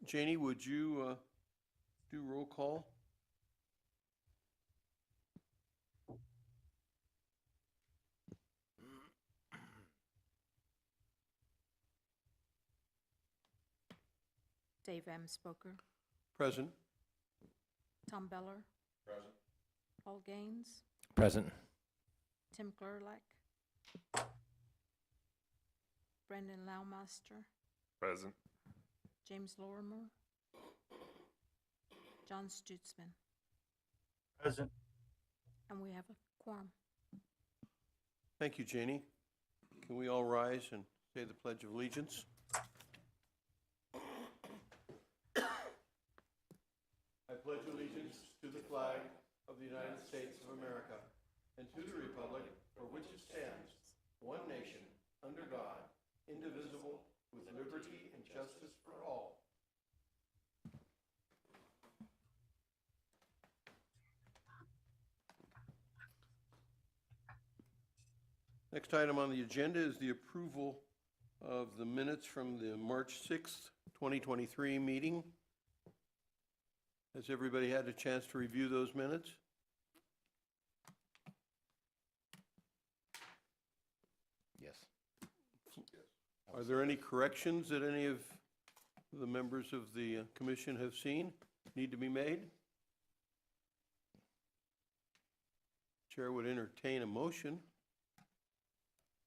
Janie, would you do roll call? Dave M. Spoker, Present. Tom Beller, Present. Paul Gaines, Present. Tim Gerlach, Brendan Lowmaster, Present. James Lorimer, John Stutzman, Present. and we have a quorum. Thank you, Janie. Can we all rise and say the Pledge of Allegiance? I pledge allegiance to the flag of the United States of America and to the republic for which it stands, one nation, under God, indivisible, with liberty and justice for all. Next item on the agenda is the approval of the minutes from the March 6th, 2023 meeting. Has everybody had a chance to review those minutes? Yes. Are there any corrections that any of the members of the commission have seen need to be made? Chair would entertain a motion.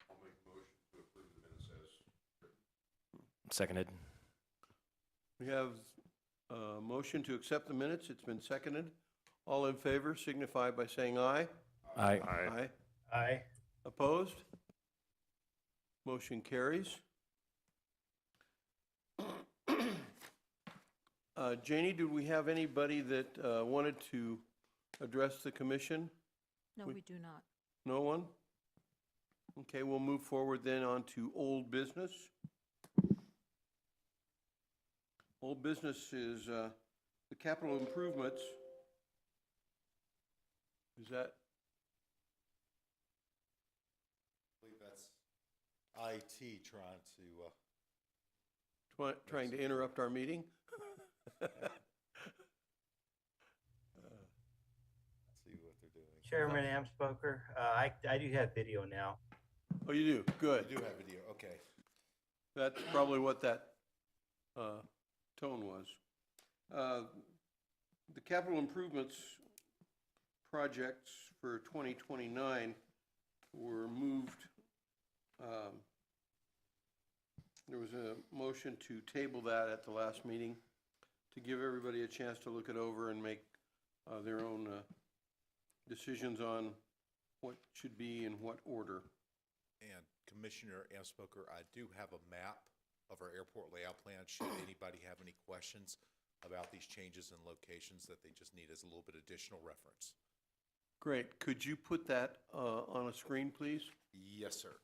I'll make a motion to approve the minutes as Seconded. We have a motion to accept the minutes. It's been seconded. All in favor signify by saying aye. Aye. Aye. Aye. Opposed? Motion carries. Janie, do we have anybody that wanted to address the commission? No, we do not. No one? Okay, we'll move forward then on to old business. Old business is the capital improvements. Is that? I believe that's IT trying to, Trying to interrupt our meeting? see what they're doing. Chairman Amspoker, I do have video now. Oh, you do? Good. They do have video, okay. That's probably what that tone was. The capital improvements projects for 2029 were moved. There was a motion to table that at the last meeting to give everybody a chance to look it over and make their own decisions on what should be in what order. And Commissioner Amspoker, I do have a map of our airport layout plan, should anybody have any questions about these changes in locations that they just need as a little bit additional reference. Great. Could you put that on a screen, please? Yes, sir.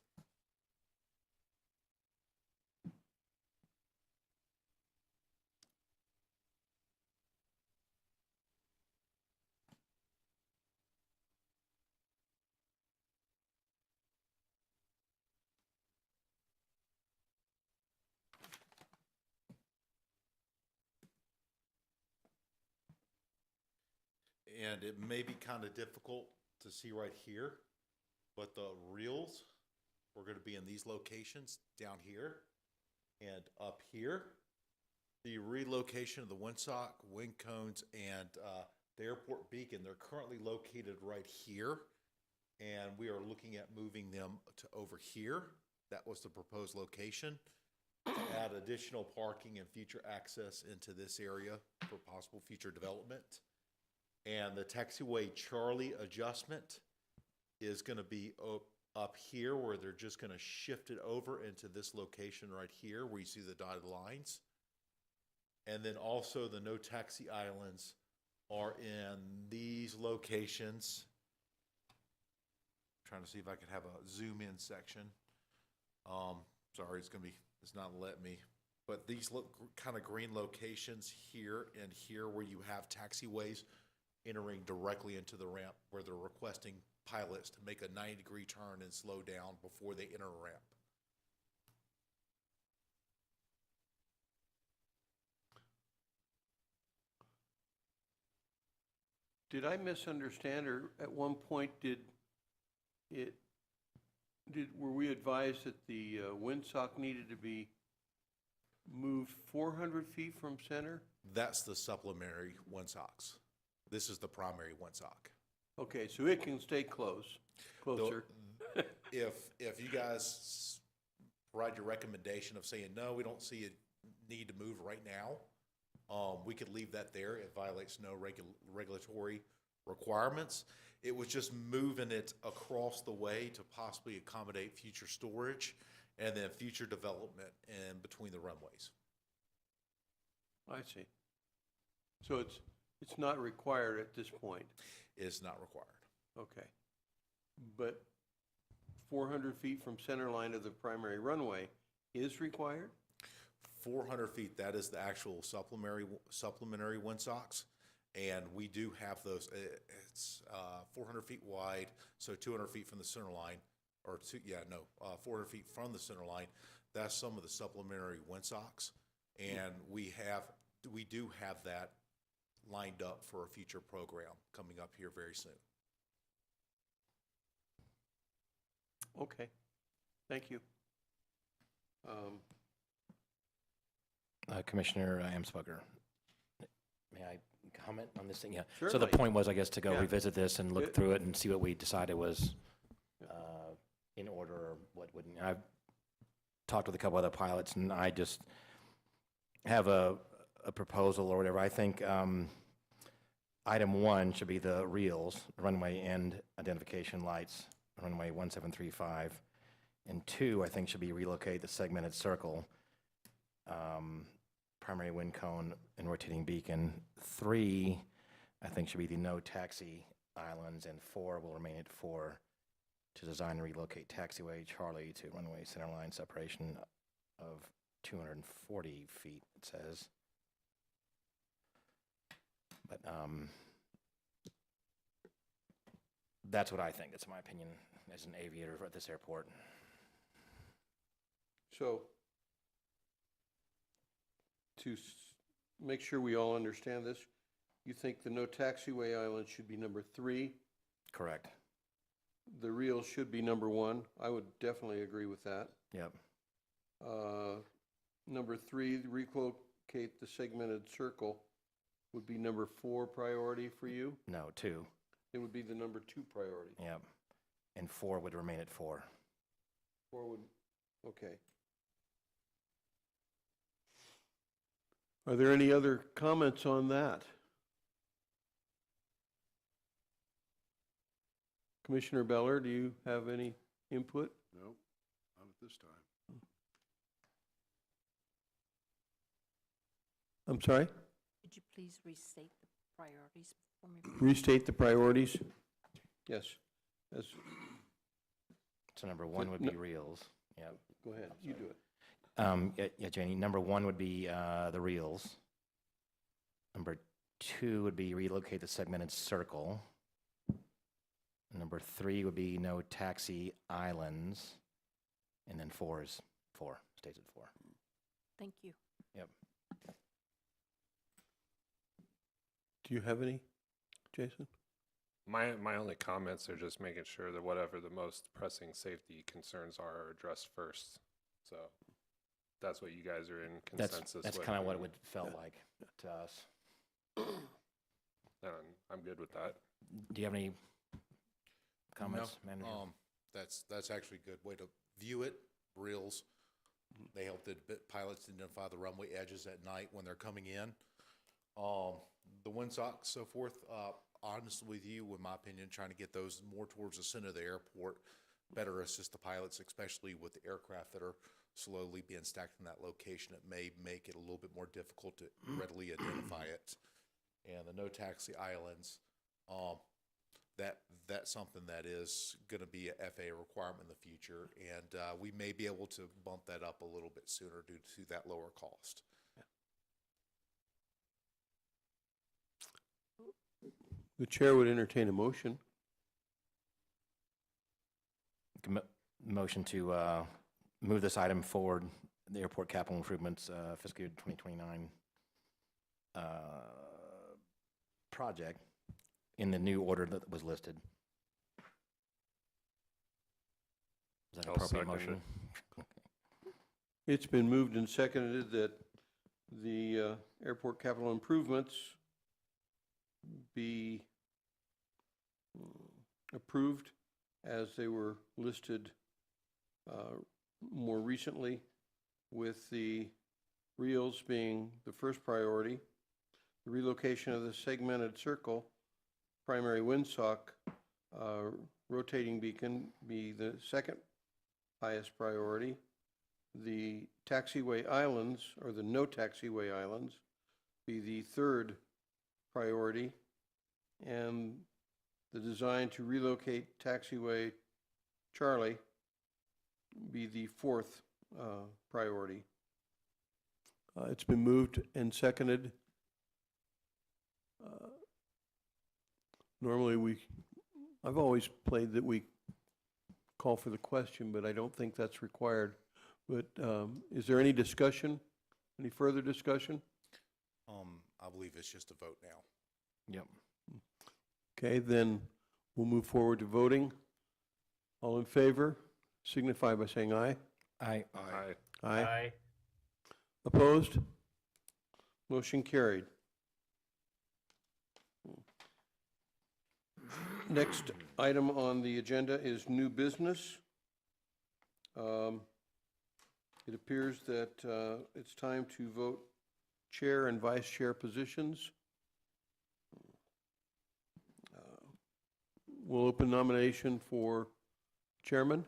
And it may be kind of difficult to see right here, but the reels are going to be in these locations down here and up here. The relocation of the windsock, wind cones, and the airport beacon, they're currently located right here. And we are looking at moving them to over here. That was the proposed location. To add additional parking and future access into this area for possible future development. And the taxiway Charlie adjustment is going to be up here, where they're just going to shift it over into this location right here where you see the dotted lines. And then also the no taxi islands are in these locations. Trying to see if I can have a zoom in section. Sorry, it's not letting me. But these look kind of green locations here and here where you have taxiways entering directly into the ramp, where they're requesting pilots to make a 90-degree turn and slow down before they enter a ramp. Did I misunderstand, or at one point were we advised that the windsock needed to be moved 400 feet from center? That's the supplementary windsocks. This is the primary windsock. Okay, so it can stay closer. If you guys provide your recommendation of saying, no, we don't see a need to move right now, we could leave that there. It violates no regulatory requirements. It was just moving it across the way to possibly accommodate future storage and then future development in between the runways. I see. So it's not required at this point? Is not required. Okay. But 400 feet from center line of the primary runway is required? 400 feet, that is the actual supplementary windsocks. And we do have those. It's 400 feet wide, so 200 feet from the center line, 400 feet from the center line. That's some of the supplementary windsocks, and we do have that lined up for a future program coming up here very soon. Okay, thank you. Commissioner Amsbucker, may I comment on this thing? Yeah. So the Certainly. point was, I guess, to go Yeah. revisit this and look It- through it and see what we decided was in order or what wouldn't. I've talked with a couple other pilots, and I just have a proposal or whatever. I think item 1 should be the reels, runway end identification lights, runway 1735. And 2, I think, should be relocate the segmented circle, primary wind cone and rotating beacon. 3, I think, should be the no taxi islands, and 4 will remain at 4 to design and relocate taxiway Charlie to runway centerline separation of 240 feet, it says. But that's what I think. That's my opinion as an aviator at this airport. So, to make sure we all understand this, you think the no taxiway island should be number 3? Correct. The real should be number 1? I would definitely agree with that. Yep. Number 3, relocate the segmented circle would be number 4 priority for you? No, 2. It would be the number 2 priority. Yep. And 4 would remain at 4. 4 would, okay. Are there any other comments on that? Commissioner Beller, do you have any input? No, not at this time. I'm sorry? Could you please restate the priorities for me? Restate the priorities? Yes. So number 1 would be reels. Yep. Go ahead, you do it. Yeah, Janie. Number 1 would be the reels. Number 2 would be relocate the segmented circle. Number 3 would be no taxi islands. And then 4 is 4, stays at 4. Thank you. Yep. Do you have any, Jason? My only comments are just making sure that whatever the most pressing safety concerns are addressed first. So that's what you guys are in consensus That's with. kind of what it would felt like to us. And I'm good with that. Do you have any comments, Manager? That's actually a good way to view it. Reels, they help the pilots identify the runway edges at night when they're coming in. The windsocks, so forth, honestly with you, in my opinion, trying to get those more towards the center of the airport, better assist the pilots, especially with the aircraft that are slowly being stacked in that location. It may make it a little bit more difficult to readily identify it. And the no taxi islands, that's something that is going to be a FAA requirement in the future, and we may be able to bump that up a little bit sooner due to that lower cost. The chair would entertain a motion. Motion to move this item forward, the airport capital improvements fiscal year 2029 project in the new order that was listed. Is that an I'll appropriate second motion? It's been moved and seconded that the airport capital improvements be approved as they were listed more recently, with the reels being the first priority, the relocation of the segmented circle, primary windsock, rotating beacon be the second highest priority, the taxiway islands, or the no taxiway islands, be the third priority, and the design to relocate taxiway Charlie be the fourth priority. It's been moved and seconded. Normally I've always played that we call for the question, but I don't think that's required. But is there any discussion, any further discussion? I believe it's just a vote now. Yep. Okay, then we'll move forward to voting. All in favor, signify by saying aye. Aye. Aye. Aye. Opposed? Motion carried. Next item on the agenda is new business. It appears that it's time to vote chair and vice chair positions. We'll open nomination for chairman.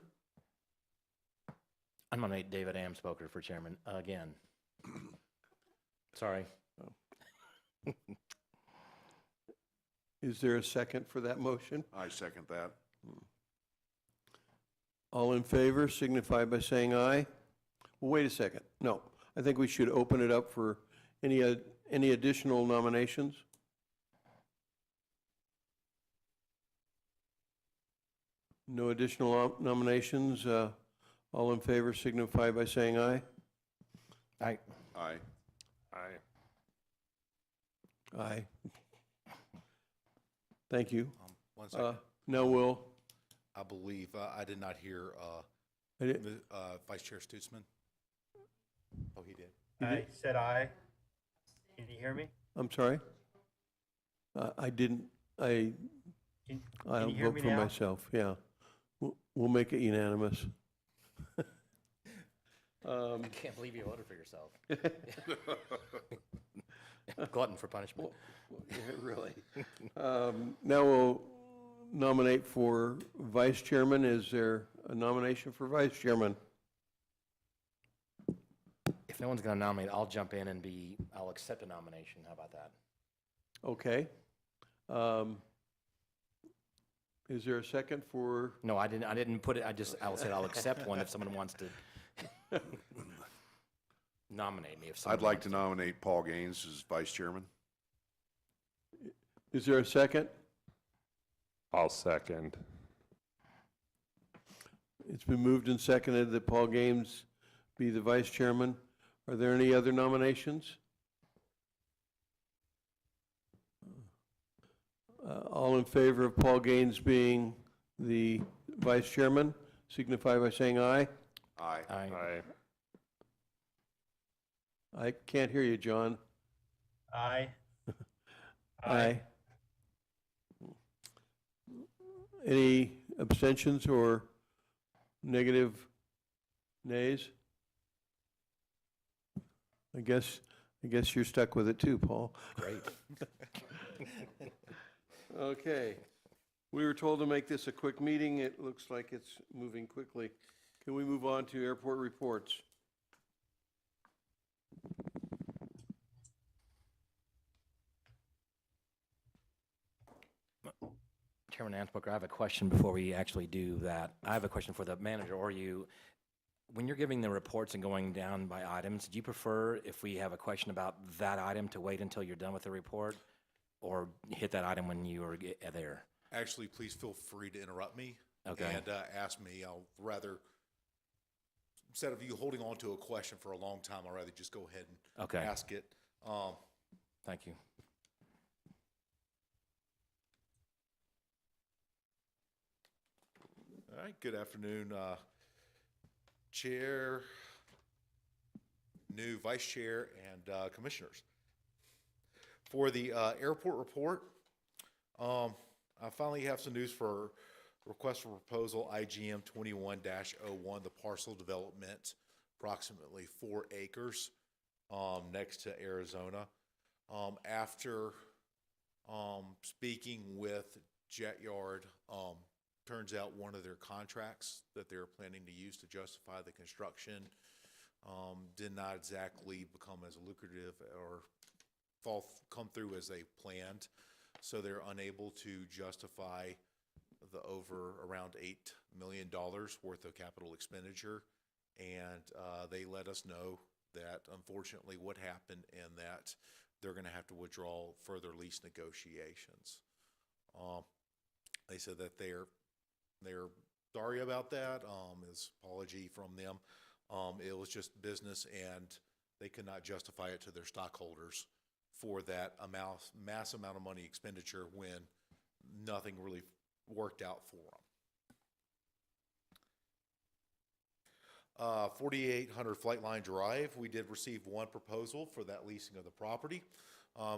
I nominate David Amspoker for chairman again. Sorry. Is there a second for that motion? I second that. All in favor signify by saying aye. Well, wait a second. No, I think we should open it up for any additional nominations. No additional nominations. All in favor signify by saying aye. Aye. Aye. Aye. Aye. Thank you. One second. Now we'll, I believe, I did not hear I did- Vice Chair Stutzman. Oh, he did. I said aye. Can you hear me? I'm sorry? I didn't, Can I'll you hear vote me for now? myself, yeah. We'll make it unanimous. I can't believe you voted for yourself. Glutton for punishment. Yeah, really. Now we'll nominate for vice chairman. Is there a nomination for vice chairman? If no one's going to nominate, I'll jump in and I'll accept a nomination. How about that? Okay. Is there a second for, No, I didn't put it, I said I'll accept one if someone wants to nominate me if someone I'd like wants to nominate Paul Gaines as vice chairman. is there a second? I'll second. It's been moved and seconded that Paul Gaines be the vice chairman. Are there any other nominations? All in favor of Paul Gaines being the vice chairman, signify by saying aye. Aye. Aye. Aye. I can't hear you, John. Aye. Aye. Any abstentions or negative nays? I guess you're stuck with it too, Paul. Great. Okay. We were told to make this a quick meeting. It looks like it's moving quickly. Can we move on to airport reports? Chairman Ansbrook, I have a question before we actually do that. I have a question for the manager or you. When you're giving the reports and going down by items, do you prefer if we have a question about that item to wait until you're done with the report or hit that item when you are there? Actually, please feel free to interrupt me. Okay. And ask me. I'll rather, instead of you holding on to a question for a long time, I'd rather just go ahead and Okay. ask it. Thank you. All right, good afternoon, Chair, new Vice Chair, and Commissioners. For the airport report, I finally have some news for request for proposal IGM 21-01, the parcel development, approximately 4 acres next to Arizona. After speaking with Jet Yard, turns out one of their contracts that they're planning to use to justify the construction did not exactly become as lucrative or come through as they planned. So they're unable to justify the over around $8 million worth of capital expenditure. And they let us know that unfortunately what happened and that they're going to have to withdraw further lease negotiations. They said that they're sorry about that. Is apology from them. It was just business, and they could not justify it to their stockholders for that mass amount of money expenditure when nothing really worked out for them. 4800 Flightline Drive, we did receive one proposal for that leasing of the property.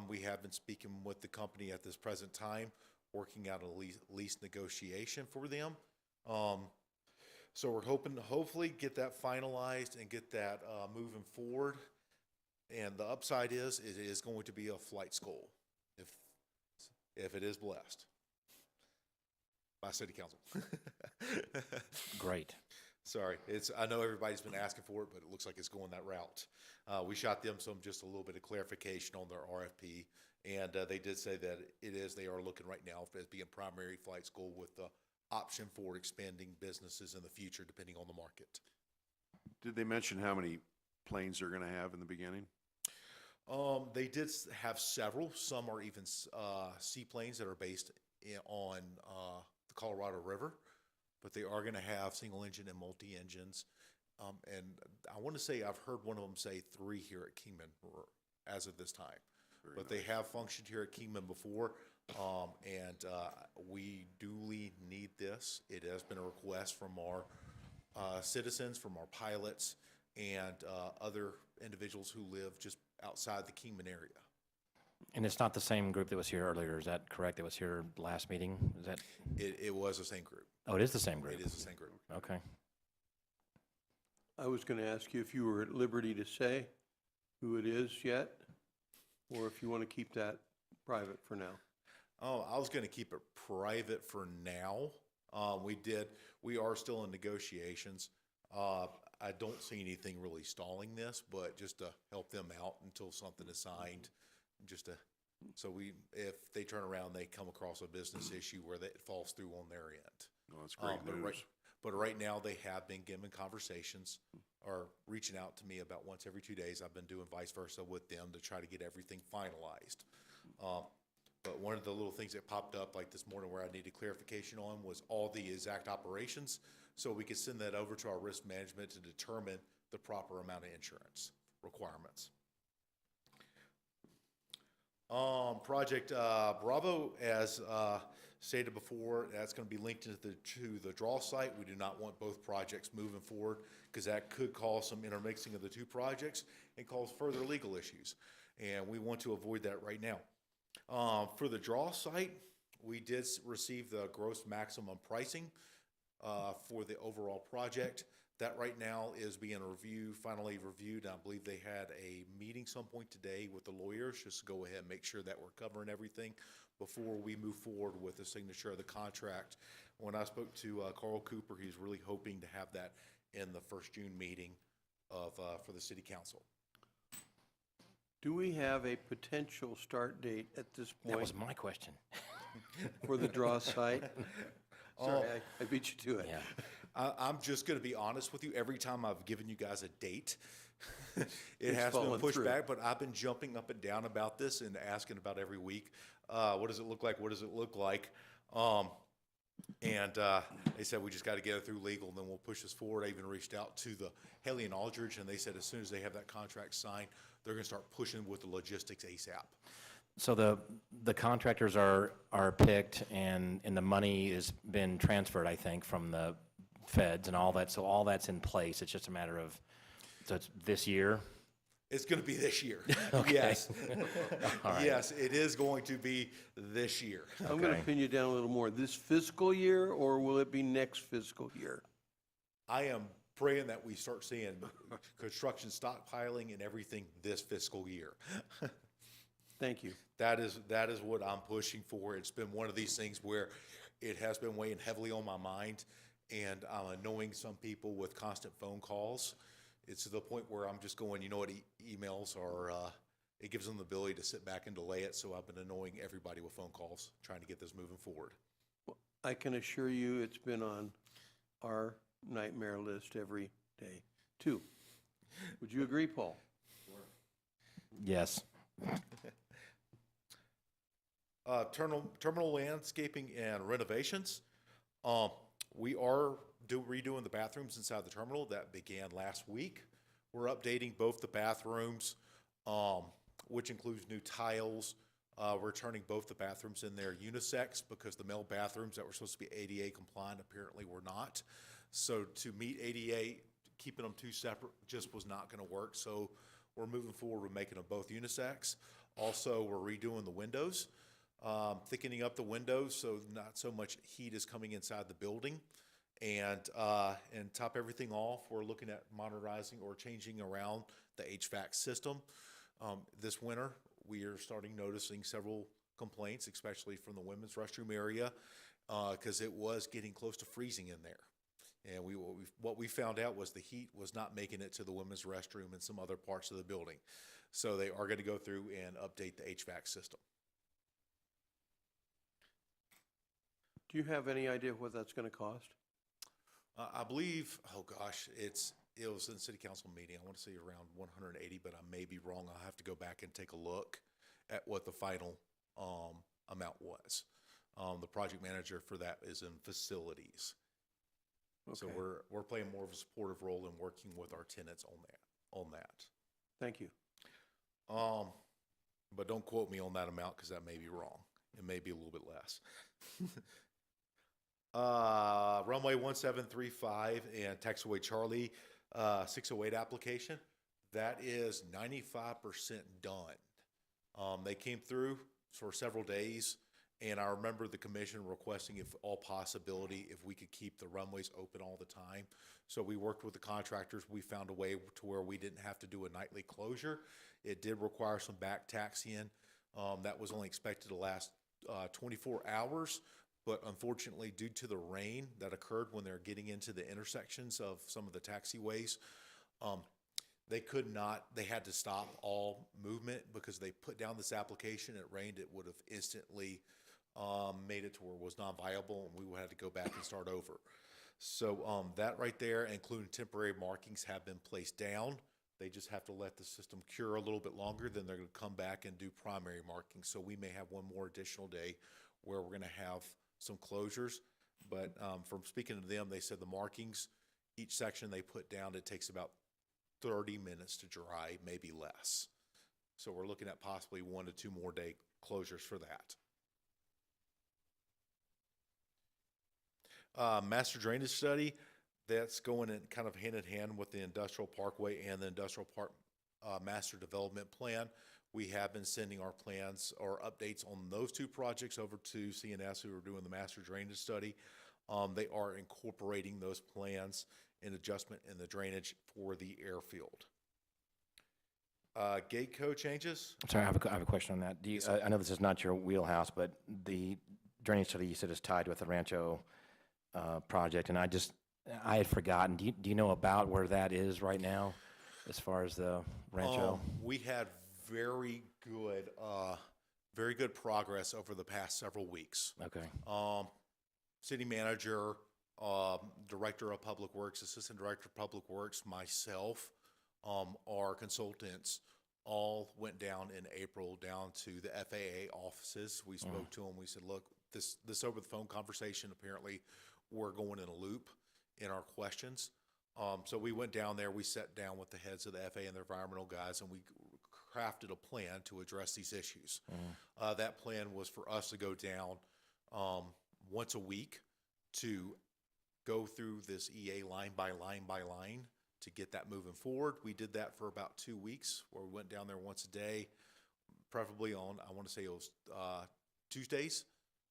We have been speaking with the company at this present time, working out a lease negotiation for them. So we're hoping to hopefully get that finalized and get that moving forward. And the upside is it is going to be a flight school if it is blessed by City Council. Great. Sorry, I know everybody's been asking for it, but it looks like it's going that route. We shot them just a little bit of clarification on their RFP, and they did say that they are looking right now as being primary flight school with the option for expanding businesses in the future depending on the market. Did they mention how many planes they're going to have in the beginning? They did have several. Some are even seaplanes that are based on the Colorado River, but they are going to have single engine and multi engines. And I want to say I've heard one of them say 3 here at Kingman as of this time. Very nice. They have functioned here at Kingman before, and we duly need this. It has been a request from our citizens, from our pilots, and other individuals who live just outside the Kingman area. And it's not the same group that was here earlier, is that correct? That was here last meeting? Is that? It was the same group. Oh, it is the same group? It is the same group. Okay. I was going to ask you if you were at liberty to say who it is yet, or if you want to keep that private for now. Oh, I was going to keep it private for now. We are still in negotiations. I don't see anything really stalling this, but just to help them out until something is signed, if they turn around, they come across a business issue where it falls through on their end. Oh, that's great news. But right now they have been given conversations or reaching out to me about once every 2 days. I've been doing vice versa with them to try to get everything finalized. But one of the little things that popped up like this morning where I needed clarification on was all the exact operations, so we could send that over to our risk management to determine the proper amount of insurance requirements. Project Bravo, as stated before, that's going to be linked to the draw site. We do not want both projects moving forward because that could cause some intermixing of the two projects and cause further legal issues. And we want to avoid that right now. For the draw site, we did receive the gross maximum pricing for the overall project. That right now is being finally reviewed. I believe they had a meeting some point today with the lawyers just to go ahead and make sure that we're covering everything before we move forward with the signature of the contract. When I spoke to Carl Cooper, he's really hoping to have that in the first June meeting for the city council. Do we have a potential start date at this point? That was my question. For the draw site? Sorry, I beat you to it. Yeah. I'm just going to be honest with you. Every time I've given you guys a date, it It's has been fallen pushed through. back, but I've been jumping up and down about this and asking about every week. What does it look like? What does it look like? And they said, we just got to get it through legal, and then we'll push this forward. I even reached out to the Haley and Aldridge, and they said as soon as they have that contract signed, they're going to start pushing with the logistics ASAP. So the contractors are picked and the money has been transferred, I think, from the feds and all that, so all that's in place. It's just a matter of, so it's this year? It's going to be this year. Okay. Yes. All right. Yes, it is going to be this year. I'm going to Okay. pin you down a little more. This fiscal year, or will it be next fiscal year? I am praying that we start seeing construction stockpiling and everything this fiscal year. Thank you. That is what I'm pushing for. It's been one of these things where it has been weighing heavily on my mind, and I'm annoying some people with constant phone calls. It's to the point where I'm just going, you know what, emails are, it gives them the ability to sit back and delay it, so I've been annoying everybody with phone calls, trying to get this moving forward. I can assure you it's been on our nightmare list every day, too. Would you agree, Paul? Yes. Terminal landscaping and renovations. We are redoing the bathrooms inside the terminal. That began last week. We're updating both the bathrooms, which includes new tiles. We're turning both the bathrooms in there unisex because the male bathrooms that were supposed to be ADA compliant apparently were not. So to meet ADA, keeping them two separate just was not going to work. So we're moving forward with making them both unisex. Also, we're redoing the windows, thickening up the windows so not so much heat is coming inside the building. And top everything off, we're looking at modernizing or changing around the HVAC system. This winter, we are starting noticing several complaints, especially from the women's restroom area, because it was getting close to freezing in there. And what we found out was the heat was not making it to the women's restroom and some other parts of the building. So they are going to go through and update the HVAC system. Do you have any idea what that's going to cost? I believe, oh gosh, it was in the city council meeting. I want to say around 180, but I may be wrong. I'll have to go back and take a look at what the final amount was. The project manager for that is in facilities. Okay. So we're playing more of a supportive role in working with our tenants on that. Thank you. But don't quote me on that amount because that may be wrong. It may be a little bit less. Runway 1735 and Taxiway Charlie 608 application, that is 95% done. They came through for several days, and I remember the commission requesting, if all possibility, if we could keep the runways open all the time. So we worked with the contractors. We found a way to where we didn't have to do a nightly closure. It did require some back taxiing. That was only expected to last 24 hours. But unfortunately, due to the rain that occurred when they're getting into the intersections of some of the taxiways, they had to stop all movement because they put down this application. It rained. It would have instantly made it to where it was non-viable, and we had to go back and start over. So that right there, including temporary markings, have been placed down. They just have to let the system cure a little bit longer. Then they're going to come back and do primary markings. So we may have one more additional day where we're going to have some closures. But from speaking to them, they said the markings, each section they put down, it takes about 30 minutes to dry, maybe less. So we're looking at possibly 1 to 2 more day closures for that. Master drainage study, that's going in kind of hand in hand with the industrial parkway and the industrial park master development plan. We have been sending our plans or updates on those two projects over to CNS, who are doing the master drainage study. They are incorporating those plans and adjustment in the drainage for the airfield. Gate code changes. Sorry, I have a question on that. Do you, I know this is not your wheelhouse, but the drainage study you said is tied with the Rancho project, and I had forgotten. Do you know about where that is right now, as far as the Rancho? We had very good progress over the past several weeks. Okay. City manager, director of public works, assistant director of public works, myself, our consultants all went down in April down to the FAA offices. We spoke to them. We said, look, this over the phone conversation, apparently we're going in a loop in our questions. So we went down there, we sat down with the heads of the FAA and their environmental guys, and we crafted a plan to address these issues. That plan was for us to go down once a week to go through this EA line by line by line to get that moving forward. We did that for about 2 weeks, where we went down there once a day, preferably on, I want to say it was Tuesdays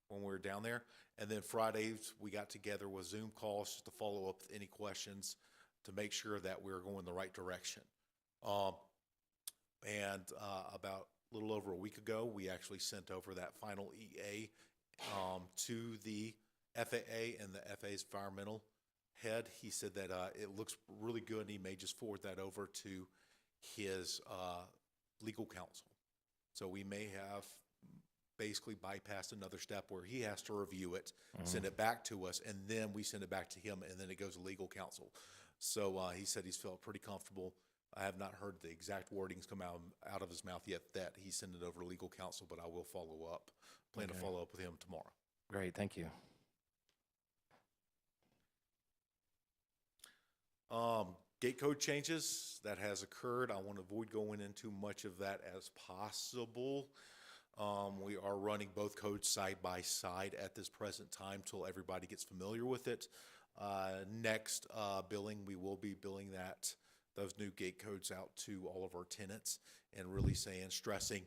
when we were down there. And then Fridays, we got together with Zoom calls just to follow up with any questions to make sure that we were going the right direction. About a little over a week ago, we actually sent over that final EA to the FAA and the FAA's environmental head. He said that it looks really good, and he may just forward that over to his legal counsel. So we may have basically bypassed another step where he has to review it, send it back to us, and then we send it back to him, and then it goes to legal counsel. So he said he's felt pretty comfortable. I have not heard the exact wordings come out of his mouth yet that he's sending it over to legal counsel, but I will follow up. Plan to follow up with him tomorrow. Great, thank you. Gate code changes, that has occurred. I want to avoid going into much of that as possible. We are running both codes side by side at this present time till everybody gets familiar with it. Next billing, we will be billing those new gate codes out to all of our tenants, and really stressing,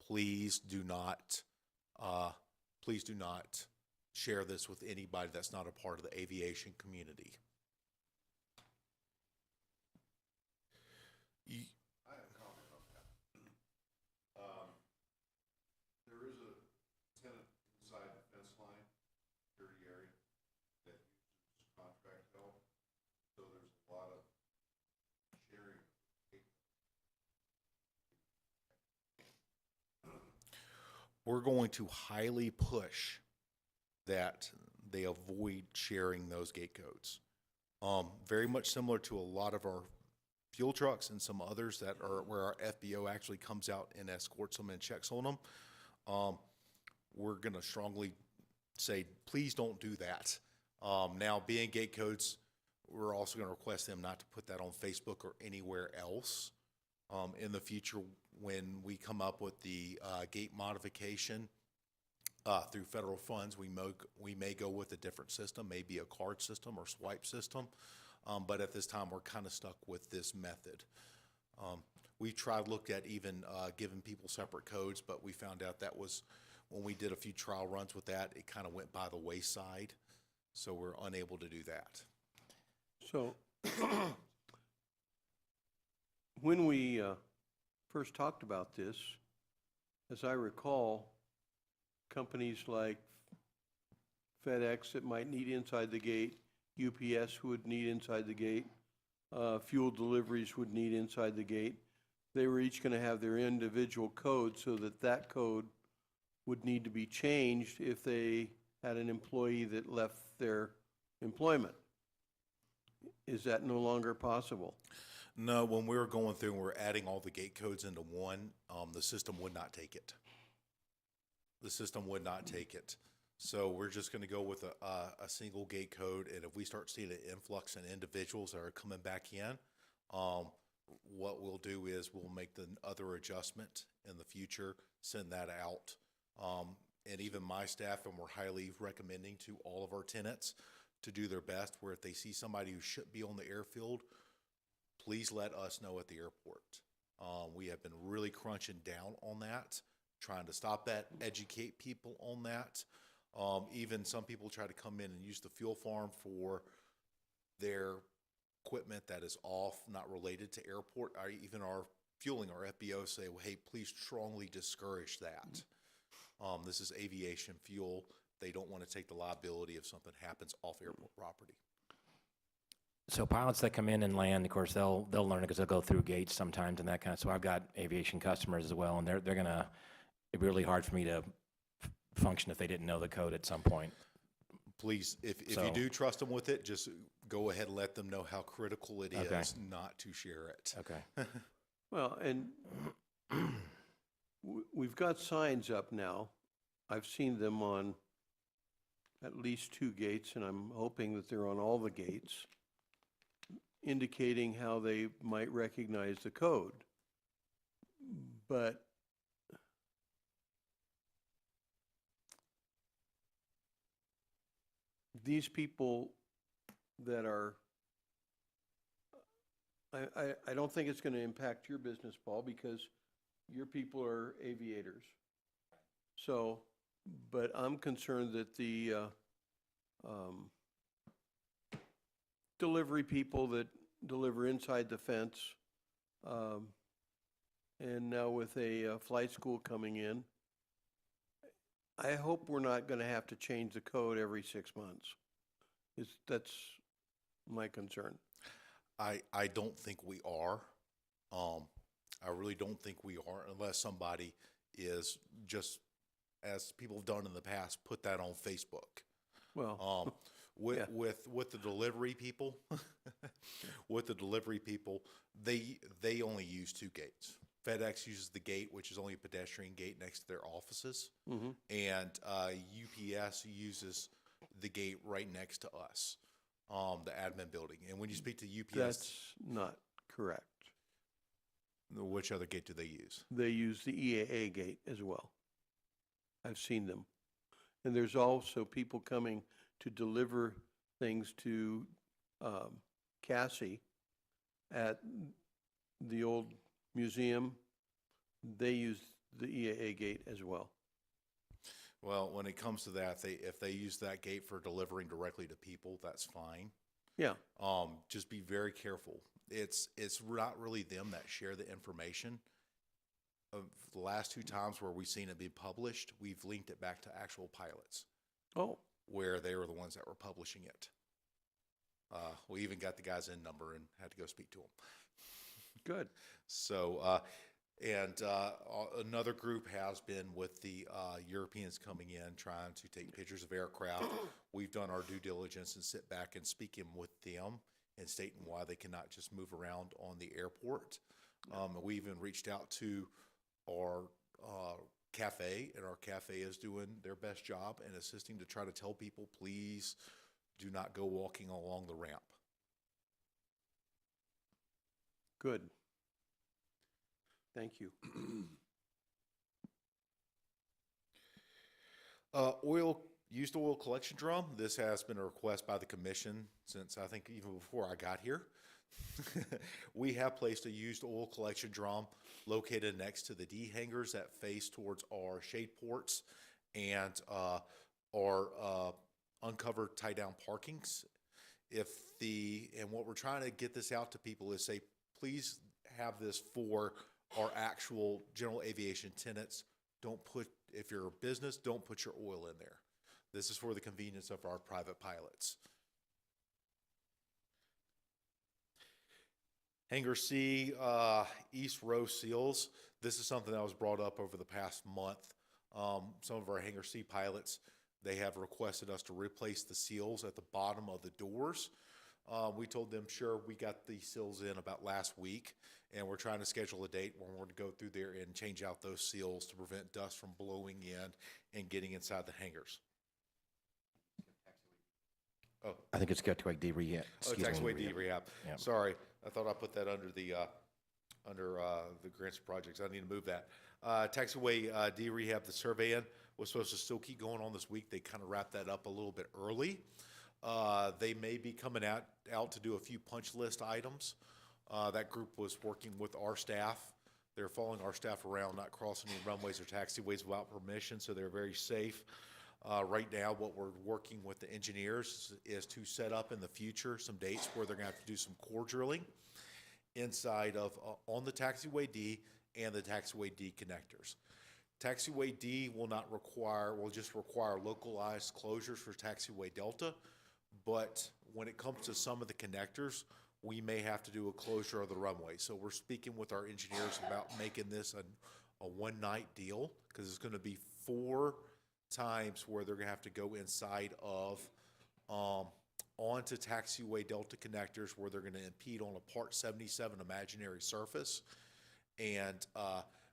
please do not share this with anybody that's not a part of the aviation community. I have a comment on that. There is a tenant inside the fence line, security area, that uses contract help. So there's a lot of sharing. We're going to highly push that they avoid sharing those gate codes. Very much similar to a lot of our fuel trucks and some others that are where our FBO actually comes out and escorts them and checks on them. We're going to strongly say, please don't do that. Now, being gate codes, we're also going to request them not to put that on Facebook or anywhere else. In the future, when we come up with the gate modification through federal funds, we may go with a different system, maybe a card system or swipe system. But at this time, we're kind of stuck with this method. We looked at even giving people separate codes, but we found out that was, when we did a few trial runs with that, it kind of went by the wayside. So we're unable to do that. So when we first talked about this, as I recall, companies like FedEx that might need inside the gate, UPS would need inside the gate, fuel deliveries would need inside the gate. They were each going to have their individual code, so that code would need to be changed if they had an employee that left their employment. Is that no longer possible? No, when we were going through and we were adding all the gate codes into one, the system would not take it. The system would not take it. So we're just going to go with a single gate code, and if we start seeing an influx in individuals that are coming back in, what we'll do is we'll make the other adjustment in the future, send that out. And even my staff, and we're highly recommending to all of our tenants to do their best, where if they see somebody who should be on the airfield, please let us know at the airport. We have been really crunching down on that, trying to stop that, educate people on that. Even some people try to come in and use the fuel farm for their equipment that is off, not related to airport. Even our fueling, our FBO say, well, hey, please strongly discourage that. This is aviation fuel. They don't want to take the liability if something happens off airport property. So pilots that come in and land, of course, they'll learn it because they'll go through gates sometimes and that kind of. So I've got aviation customers as well, and they're gonna. It'd be really hard for me to function if they didn't know the code at some point. Please, if you do trust them with it, just go ahead and let them know how critical it is not to share it. Okay. Well, and we've got signs up now. I've seen them on at least 2 gates, and I'm hoping that they're on all the gates, indicating how they might recognize the code. But these people that are, I don't think it's gonna impact your business, Paul, because your people are aviators. So, but I'm concerned that the, delivery people that deliver inside the fence, and now with a flight school coming in, I hope we're not gonna have to change the code every 6 months. That's my concern. I don't think we are. I really don't think we are unless somebody is just, as people have done in the past, put that on Facebook. Well, With, Yeah. with the delivery people, with the delivery people, they only use two gates. FedEx uses the gate, which is only a pedestrian gate next to their offices, mhm. and UPS uses the gate right next to us, the admin building. And when you speak to UPS, That's not correct. which other gate do they use? They use the EAA gate as well. I've seen them. And there's also people coming to deliver things to Cassie at the old museum. They use the EAA gate as well. Well, when it comes to that, if they use that gate for delivering directly to people, that's fine. Yeah, Just be very careful. It's not really them that share the information. Of the last two times where we've seen it be published, we've linked it back to actual pilots oh, where they were the ones that were publishing it. We even got the guy's in number and had to go speak to him. good. So, another group has been with the Europeans coming in, trying to take pictures of aircraft. We've done our due diligence and sit back and speaking with them and stating why they cannot just move around on the airport. And we even reached out to our cafe, and our cafe is doing their best job and assisting to try to tell people, please do not go walking along the ramp. Good. Thank you. Used oil collection drum. This has been a request by the commission since I think even before I got here. We have placed a used oil collection drum located next to the D hangars that face towards our shade ports and our uncovered tie down parkings. And what we're trying to get this out to people is say, please have this for our actual general aviation tenants. If you're a business, don't put your oil in there. This is for the convenience of our private pilots. Hangar C, East Row seals. This is something that was brought up over the past month. Some of our Hangar C pilots, they have requested us to replace the seals at the bottom of the doors. We told them, sure, we got the seals in about last week, and we're trying to schedule a date when we're going to go through there and change out those seals to prevent dust from blowing in and getting inside the hangars. Oh, I think it's Getaway D rehab. taxiway D rehab. Yeah. Sorry, I thought I put that under the grants and projects. I need to move that. Taxiway D rehab, the surveying was supposed to still keep going on this week. They kind of wrapped that up a little bit early. They may be coming out to do a few punch list items. That group was working with our staff. They're following our staff around, not crossing any runways or taxiways without permission, so they're very safe. Right now, what we're working with the engineers is to set up in the future some dates where they're going to have to do some core drilling inside of on the taxiway D and the taxiway D connectors. Taxiway D will just require localized closures for taxiway Delta, but when it comes to some of the connectors, we may have to do a closure of the runway. So we're speaking with our engineers about making this a one-night deal, because it's going to be 4 times where they're going to have to go inside of onto taxiway Delta connectors where they're going to impede on a Part 77 imaginary surface. And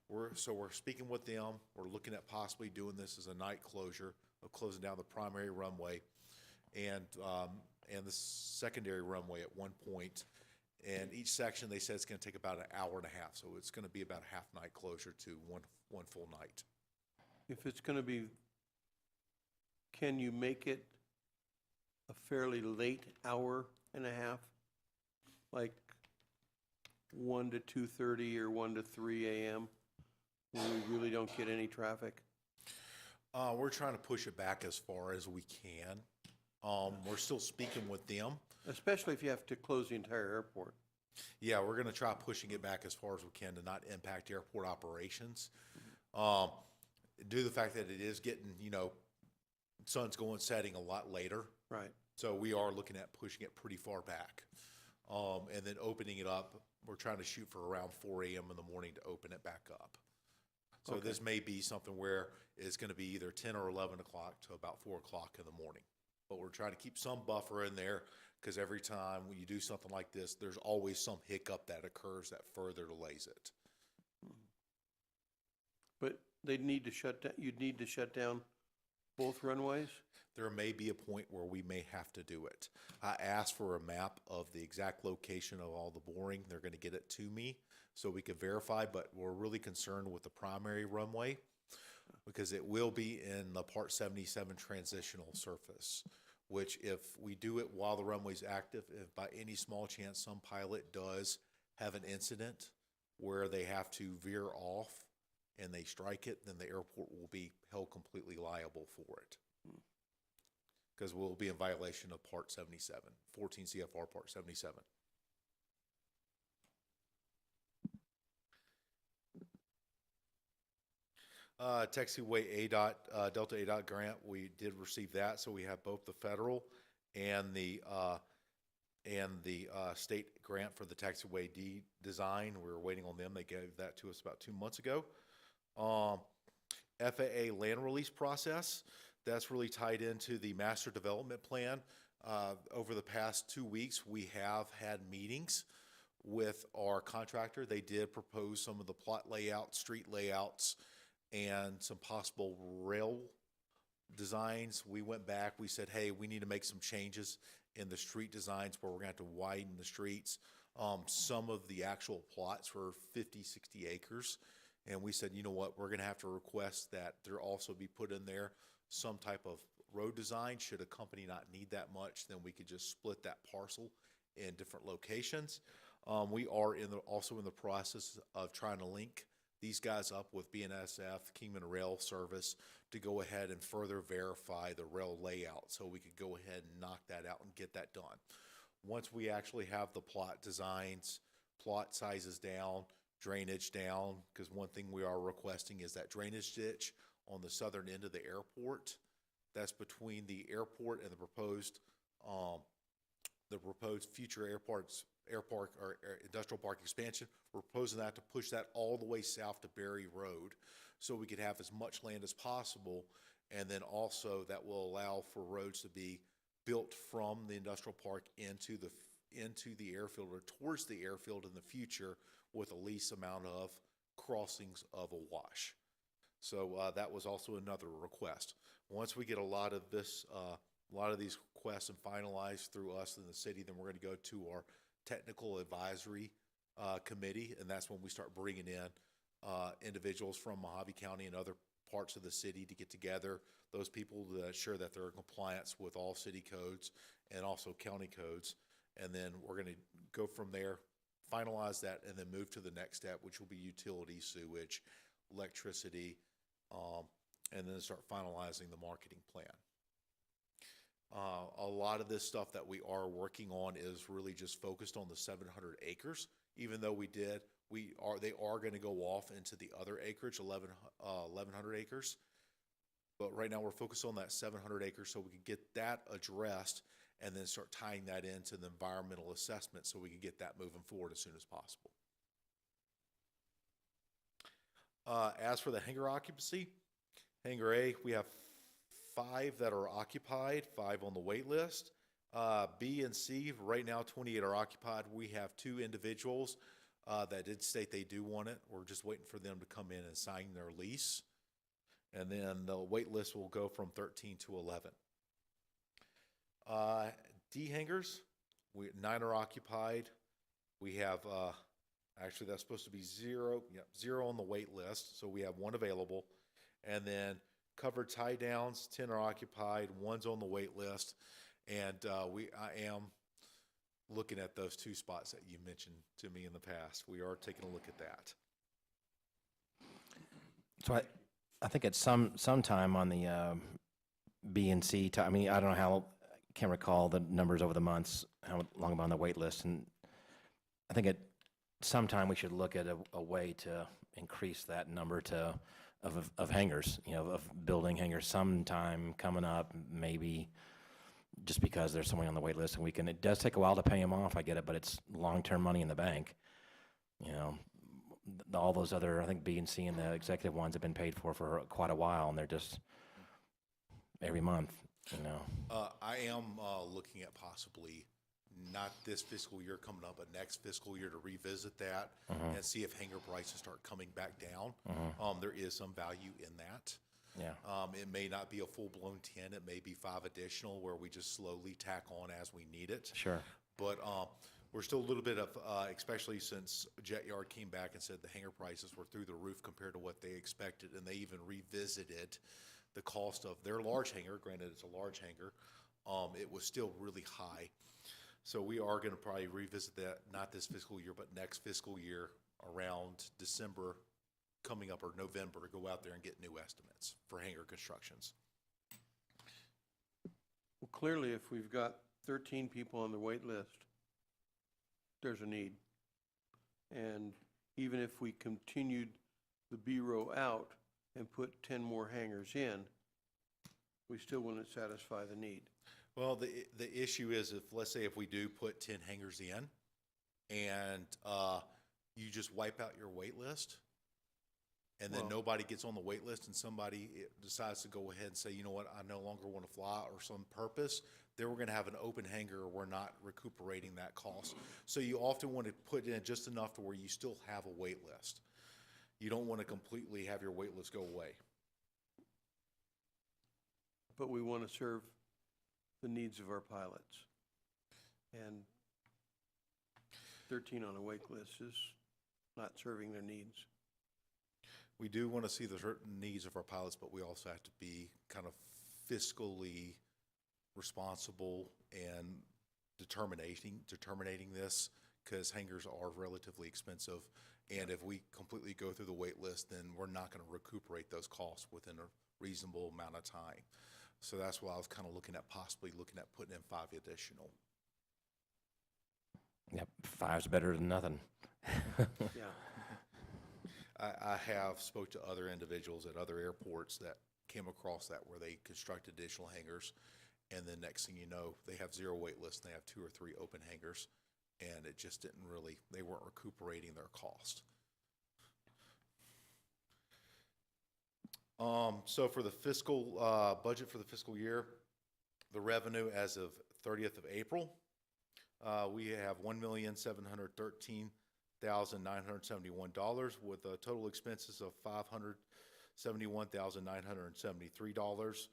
we're speaking with them. We're looking at possibly doing this as a night closure of closing down the primary runway and the secondary runway at one point. And each section, they said it's going to take about an hour and a half. So it's going to be about a half night closure to one full night. If it's going to be, can you make it a fairly late hour and a half, like 1 to 2:30 or 1 to 3 a.m., when we really don't get any traffic? We're trying to push it back as far as we can. We're still speaking with them. Especially if you have to close the entire airport. Yeah, we're gonna try pushing it back as far as we can to not impact airport operations. Due to the fact that it is getting, sun's going, setting a lot later. Right. So we are looking at pushing it pretty far back. And then opening it up, we're trying to shoot for around 4 a.m. in the morning to open it back up. So Okay. this may be something where it's gonna be either 10 or 11 o'clock to about 4 o'clock in the morning. But we're trying to keep some buffer in there, because every time when you do something like this, there's always some hiccup that occurs that further delays it. But they'd need to shut down, you'd need to shut down both runways? There may be a point where we may have to do it. I asked for a map of the exact location of all the boring. They're gonna get it to me so we can verify, but we're really concerned with the primary runway because it will be in the Part 77 transitional surface, which if we do it while the runway's active, if by any small chance some pilot does have an incident where they have to veer off and they strike it, then the airport will be held completely liable for it. Because we'll be in violation of Part 77, 14 CFR Part 77. Taxiway ADOT, Delta ADOT grant, we did receive that, so we have both the federal and the state grant for the taxiway design. We were waiting on them. They gave that to us about 2 months ago. FAA land release process, that's really tied into the master development plan. Over the past 2 weeks, we have had meetings with our contractor. They did propose some of the plot layouts, street layouts, and some possible rail designs. We went back, we said, hey, we need to make some changes in the street designs where we're gonna have to widen the streets. Some of the actual plots were 50, 60 acres. And we said, you know what, we're gonna have to request that there also be put in there some type of road design. Should a company not need that much, then we could just split that parcel in different locations. We are also in the process of trying to link these guys up with BNSF, Kingman Rail Service, to go ahead and further verify the rail layout so we could go ahead and knock that out and get that done. Once we actually have the plot designs, plot sizes down, drainage down, because one thing we are requesting is that drainage ditch on the southern end of the airport. That's between the airport and the proposed future airport or industrial park expansion. We're proposing that to push that all the way south to Berry Road so we could have as much land as possible. And then also that will allow for roads to be built from the industrial park into the airfield or towards the airfield in the future with the least amount of crossings of a wash. So that was also another request. Once we get a lot of these requests and finalized through us in the city, then we're going to go to our technical advisory committee, and that's when we start bringing in individuals from Mojave County and other parts of the city to get together, those people to ensure that they're in compliance with all city codes and also county codes. And then we're going to go from there, finalize that, and then move to the next step, which will be utility, sewage, electricity, and then start finalizing the marketing plan. A lot of this stuff that we are working on is really just focused on the 700 acres. Even though they are going to go off into the other acreage, 1,100 acres. But right now we're focused on that 700 acres so we can get that addressed and then start tying that into the environmental assessment so we can get that moving forward as soon as possible. As for the hangar occupancy, Hangar A, we have 5 that are occupied, 5 on the wait list. B and C, right now 28 are occupied. We have 2 individuals that did state they do want it. We're just waiting for them to come in and sign their lease. And then the wait list will go from 13 to 11. D hangars, 9 are occupied. We have, actually that's supposed to be 0 on the wait list, so we have 1 available. And then covered tie downs, 10 are occupied, 1's on the wait list. And I am looking at those 2 spots that you mentioned to me in the past. We are taking a look at that. So I think at sometime on the B and C, I mean, I don't know how, can't recall the numbers over the months, how long I'm on the wait list. And I think at some time we should look at a way to increase that number of hangars, of building hangars sometime coming up, maybe just because there's someone on the wait list and it does take a while to pay them off, I get it, but it's long-term money in the bank. All those other, I think B and C and the executive ones have been paid for quite a while, and they're just every month, I am looking at possibly not this fiscal year coming up, but next fiscal year to revisit that and see if hangar prices start coming back down. There is some value in that. Yeah. It may not be a full-blown 10. It may be 5 additional where we just slowly tack on as we need it. Sure. But we're still a little bit of, especially since Jet Yard came back and said the hangar prices were through the roof compared to what they expected, and they even revisited the cost of their large hangar. Granted, it's a large hangar. It was still really high. So we are going to probably revisit that, not this fiscal year, but next fiscal year around December coming up, or November, to go out there and get new estimates for hangar constructions. Well, clearly, if we've got 13 people on the wait list, there's a need. And even if we continued the B row out and put 10 more hangars in, we still wouldn't satisfy the need. Well, the issue is, let's say if we do put 10 hangars in and you just wipe out your wait list, and then nobody gets on the wait list and somebody decides to go ahead and say, you know what, I no longer want to fly, or some purpose, then we're going to have an open hangar, or we're not recuperating that cost. So you often want to put in just enough to where you still have a wait list. You don't want to completely have your wait list go away. But we want to serve the needs of our pilots. And 13 on a wait list is not serving their needs. We do want to see the certain needs of our pilots, but we also have to be kind of fiscally responsible and determining this, because hangars are relatively expensive. And if we completely go through the wait list, then we're not going to recuperate those costs within a reasonable amount of time. So that's why I was kind of possibly looking at putting in 5 additional. Yep, 5's better than nothing. Yeah. I have spoke to other individuals at other airports that came across that, where they constructed additional hangars, and then next thing you know, they have 0 wait lists, and they have 2 or 3 open hangars, and it just didn't really, they weren't recuperating their cost. So for the fiscal budget for the fiscal year, the revenue as of 30th of April, we have $1,713,971 with total expenses of $571,973.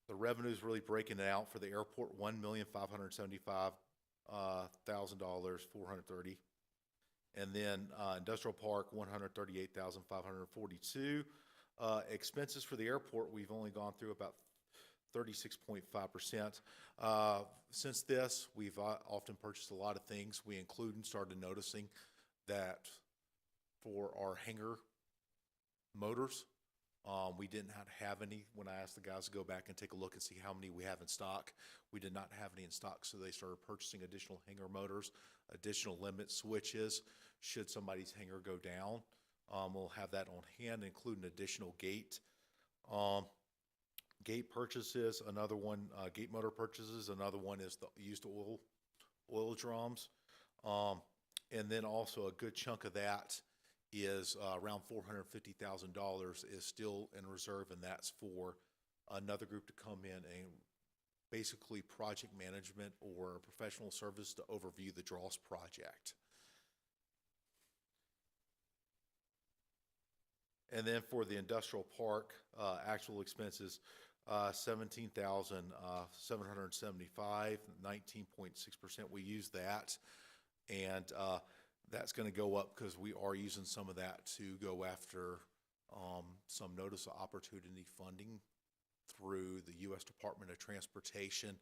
The revenue is really breaking it out for the airport: $1,575,430. And then industrial park, $138,542. Expenses for the airport, we've only gone through about 36.5%. Since this, we've often purchased a lot of things. We include and started noticing that for our hangar motors, we did not have any. When I asked the guys to go back and take a look and see how many we have in stock, we did not have any in stock, so they started purchasing additional hangar motors, additional limit switches. Should somebody's hangar go down, we'll have that on hand, including additional gate. Gate purchases, another one, gate motor purchases, another one is the used oil drums. And then also a good chunk of that is around $450,000 is still in reserve, and that's for another group to come in and basically project management or professional service to overview the DROS project. And then for the industrial park, actual expenses, $17,775, 19.6%. We use that, and that's going to go up because we are using some of that to go after some notice of opportunity funding through the U.S. Department of Transportation,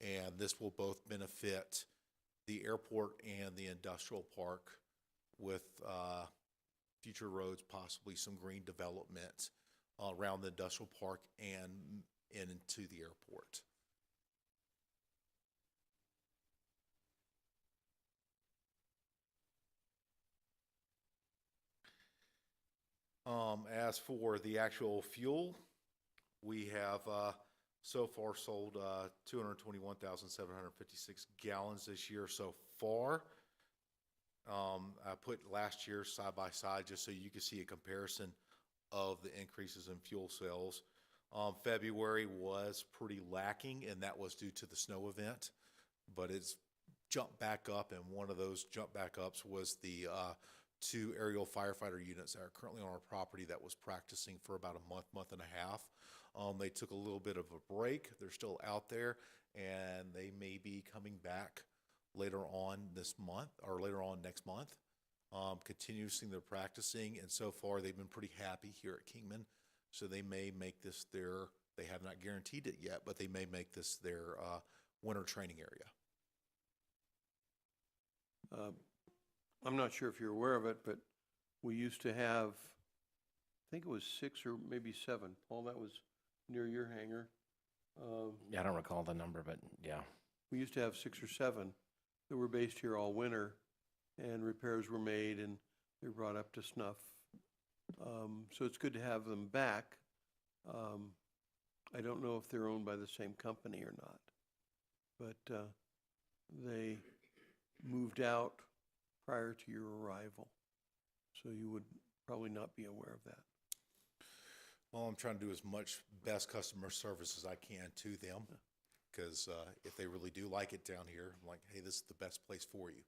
and this will both benefit the airport and the industrial park with future roads, possibly some green development around the industrial park and into the airport. As for the actual fuel, we have so far sold 221,756 gallons this year so far. I put last year side by side just so you can see a comparison of the increases in fuel sales. February was pretty lacking, and that was due to the snow event, but it's jumped back up, and one of those jump back ups was the 2 aerial firefighter units that are currently on our property that was practicing for about a month and a half. They took a little bit of a break. They're still out there, and they may be coming back later on this month or later on next month. Continuously they're practicing, and so far they've been pretty happy here at Kingman. So they may make this they have not guaranteed it yet, but they may make this their winter training area. I'm not sure if you're aware of it, but we used to have, I think it was 6 or maybe 7. Paul, that was near your hangar. Yeah, I don't recall the number, but yeah. We used to have 6 or 7 that were based here all winter, and repairs were made and they're brought up to snuff. So it's good to have them back. I don't know if they're owned by the same company or not, but they moved out prior to your arrival, so you would probably not be aware of that. Well, I'm trying to do as much best customer service as I can to them, because if they really do like it down here, I'm like, hey, this is the best place for you.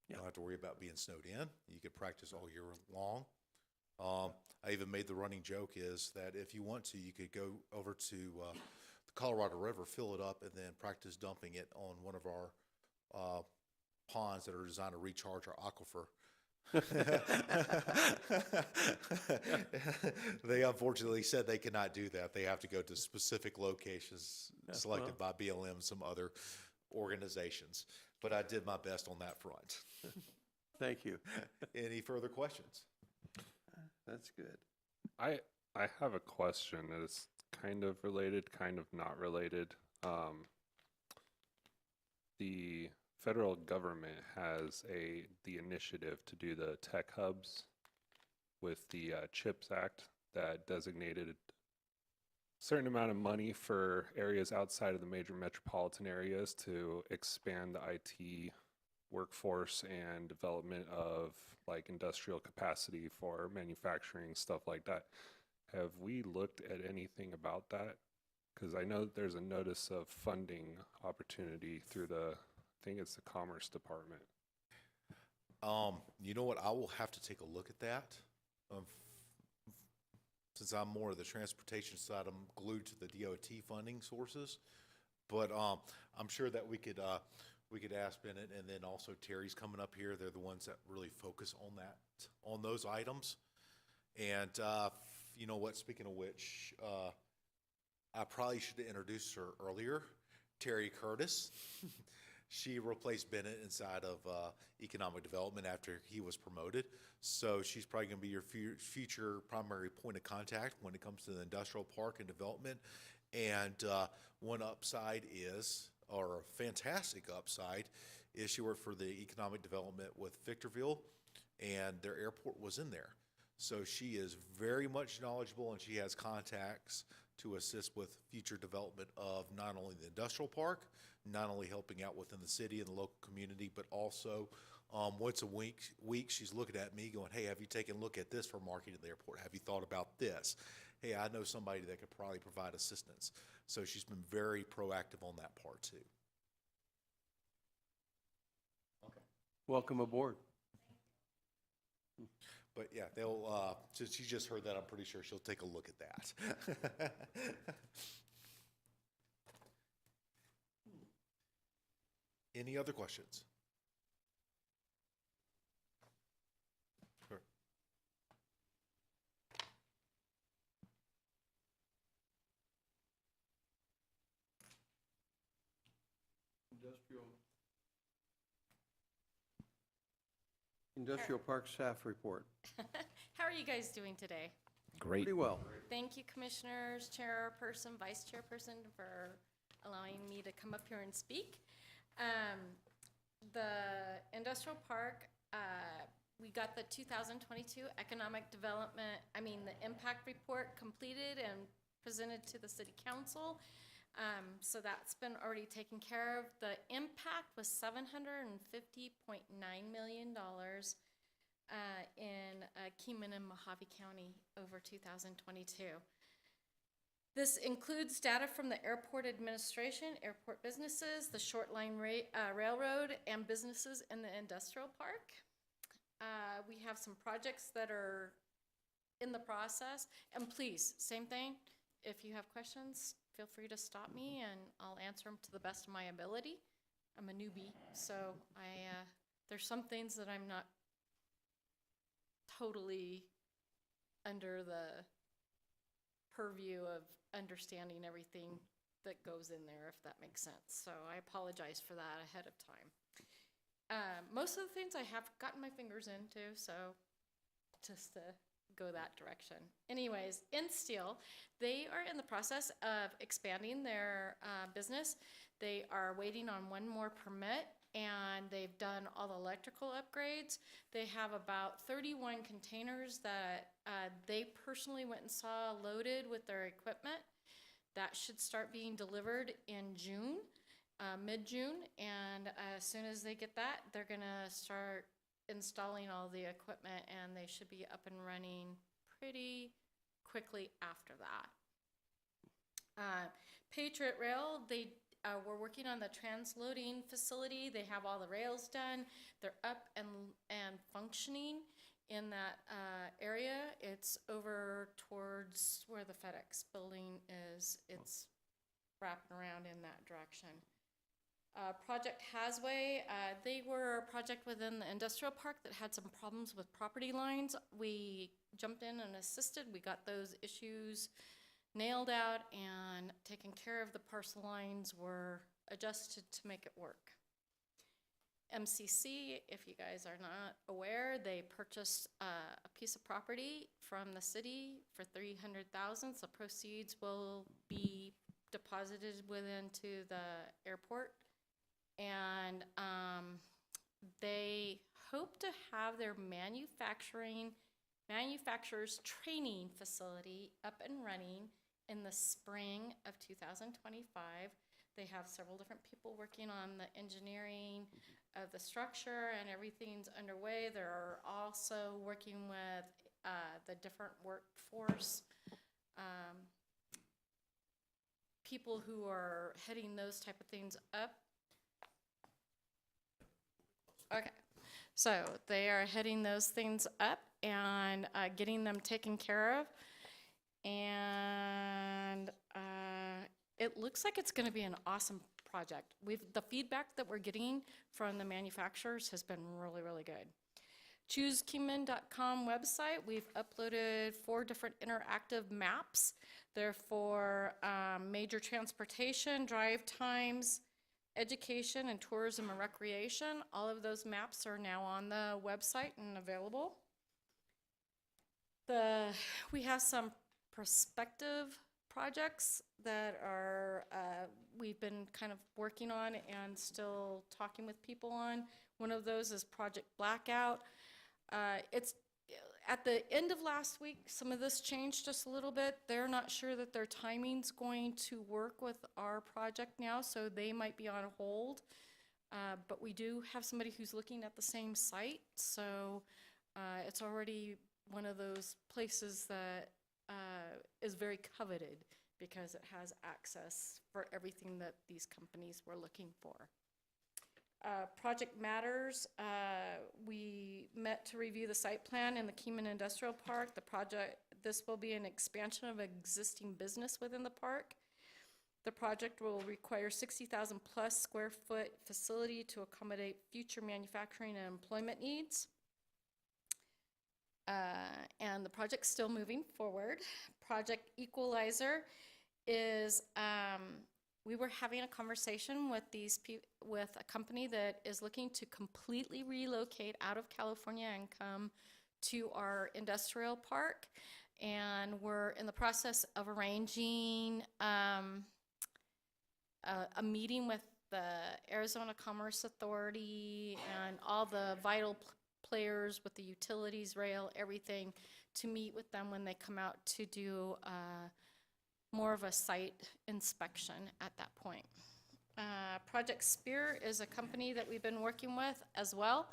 You don't have to worry about being snowed in. You could practice all year long. I even made the running joke is that if you want to, you could go over to the Colorado River, fill it up, and then practice dumping it on one of our ponds that are designed to recharge our aquifer. They unfortunately said they cannot do that. They have to go to specific locations selected by BLM and some other organizations. But I did my best on that front. Thank you. Any further questions? That's good. I have a question that is kind of related, kind of not related. The federal government has the initiative to do the tech hubs with the CHIPS Act that designated a certain amount of money for areas outside of the major metropolitan areas to expand the IT workforce and development of like industrial capacity for manufacturing, stuff like that. Have we looked at anything about that? Because I know that there's a notice of funding opportunity through I think it's the Commerce Department. You know what? I will have to take a look at that. Since I'm more of the transportation side, I'm glued to the DOT funding sources. But I'm sure that we could ask Bennett, and then also Terry's coming up here. They're the ones that really focus on those items. And you know what? Speaking of which, I probably should have introduced her earlier. Terry Curtis. She replaced Bennett inside of economic development after he was promoted. So she's probably going to be your future primary point of contact when it comes to the industrial park and development. And one upside is, or a fantastic upside, is she worked for the economic development with Victorville, and their airport was in there. So she is very much knowledgeable, and she has contacts to assist with future development of not only the industrial park, not only helping out within the city and the local community, but also once a week she's looking at me going, hey, have you taken a look at this for marketing at the airport? Have you thought about this? Hey, I know somebody that could probably provide assistance. So she's been very proactive on that part too. Okay. Welcome aboard. But yeah, they'll, since she just heard that, I'm pretty sure she'll take a look at that. Any other questions? Sure. Industrial Park Staff Report. How are you guys doing today? Great. Pretty well. Thank you, Commissioners, Chairperson, Vice Chairperson, for allowing me to come up here and speak. The Industrial Park, we got the 2022 Economic Development, the Impact Report completed and presented to the City Council. So that's been already taken care of. The impact was $750.9 million in Kingman and Mojave County over 2022. This includes data from the airport administration, airport businesses, the short line railroad, and businesses in the industrial park. We have some projects that are in the process. And please, same thing, if you have questions, feel free to stop me and I'll answer them to the best of my ability. I'm a newbie, so there's some things that I'm not totally under the purview of understanding everything that goes in there, if that makes sense. So I apologize for that ahead of time. Most of the things I have gotten my fingers into, so just to go that direction. Anyways, in Steel, they are in the process of expanding their business. They are waiting on one more permit, and they've done all the electrical upgrades. They have about 31 containers that they personally went and saw loaded with their equipment. That should start being delivered in June, mid-June, and as soon as they get that, they're gonna start installing all the equipment, and they should be up and running pretty quickly after that. Patriot Rail, they we're working on the transloading facility. They have all the rails done. They're up and functioning in that area. It's over towards where the FedEx building is. It's wrapping around in that direction. Project Hasway, they were a project within the industrial park that had some problems with property lines. We jumped in and assisted. We got those issues nailed out and taken care of. The parcel lines were adjusted to make it work. MCC, if you guys are not aware, they purchased a piece of property from the city for $300,000. The proceeds will be deposited into the airport, and they hope to have their manufacturers training facility up and running in the spring of 2025. They have several different people working on the engineering of the structure, and everything's underway. They're also working with the different workforce people who are heading those type of things up. Okay, so they are heading those things up and getting them taken care of. And it looks like it's going to be an awesome project. The feedback that we're getting from the manufacturers has been really, really good. ChooseKingman.com website, we've uploaded 4 different interactive maps. They're for major transportation, drive times, education, and tourism and recreation. All of those maps are now on the website and available. We have some prospective projects that are we've been kind of working on and still talking with people on. One of those is Project Blackout. It's at the end of last week, some of this changed just a little bit. They're not sure that their timing's going to work with our project now, so they might be on hold. But we do have somebody who's looking at the same site, so it's already one of those places that is very coveted because it has access for everything that these companies were looking for. Project Matters, we met to review the site plan in the Kingman Industrial Park. This will be an expansion of existing business within the park. The project will require 60,000 plus square foot facility to accommodate future manufacturing and employment needs. And the project's still moving forward. Project Equalizer is we were having a conversation with with a company that is looking to completely relocate out of California and come to our industrial park. And we're in the process of arranging a meeting with the Arizona Commerce Authority and all the vital players with the utilities, rail, everything, to meet with them when they come out to do more of a site inspection at that point. Project Spear is a company that we've been working with as well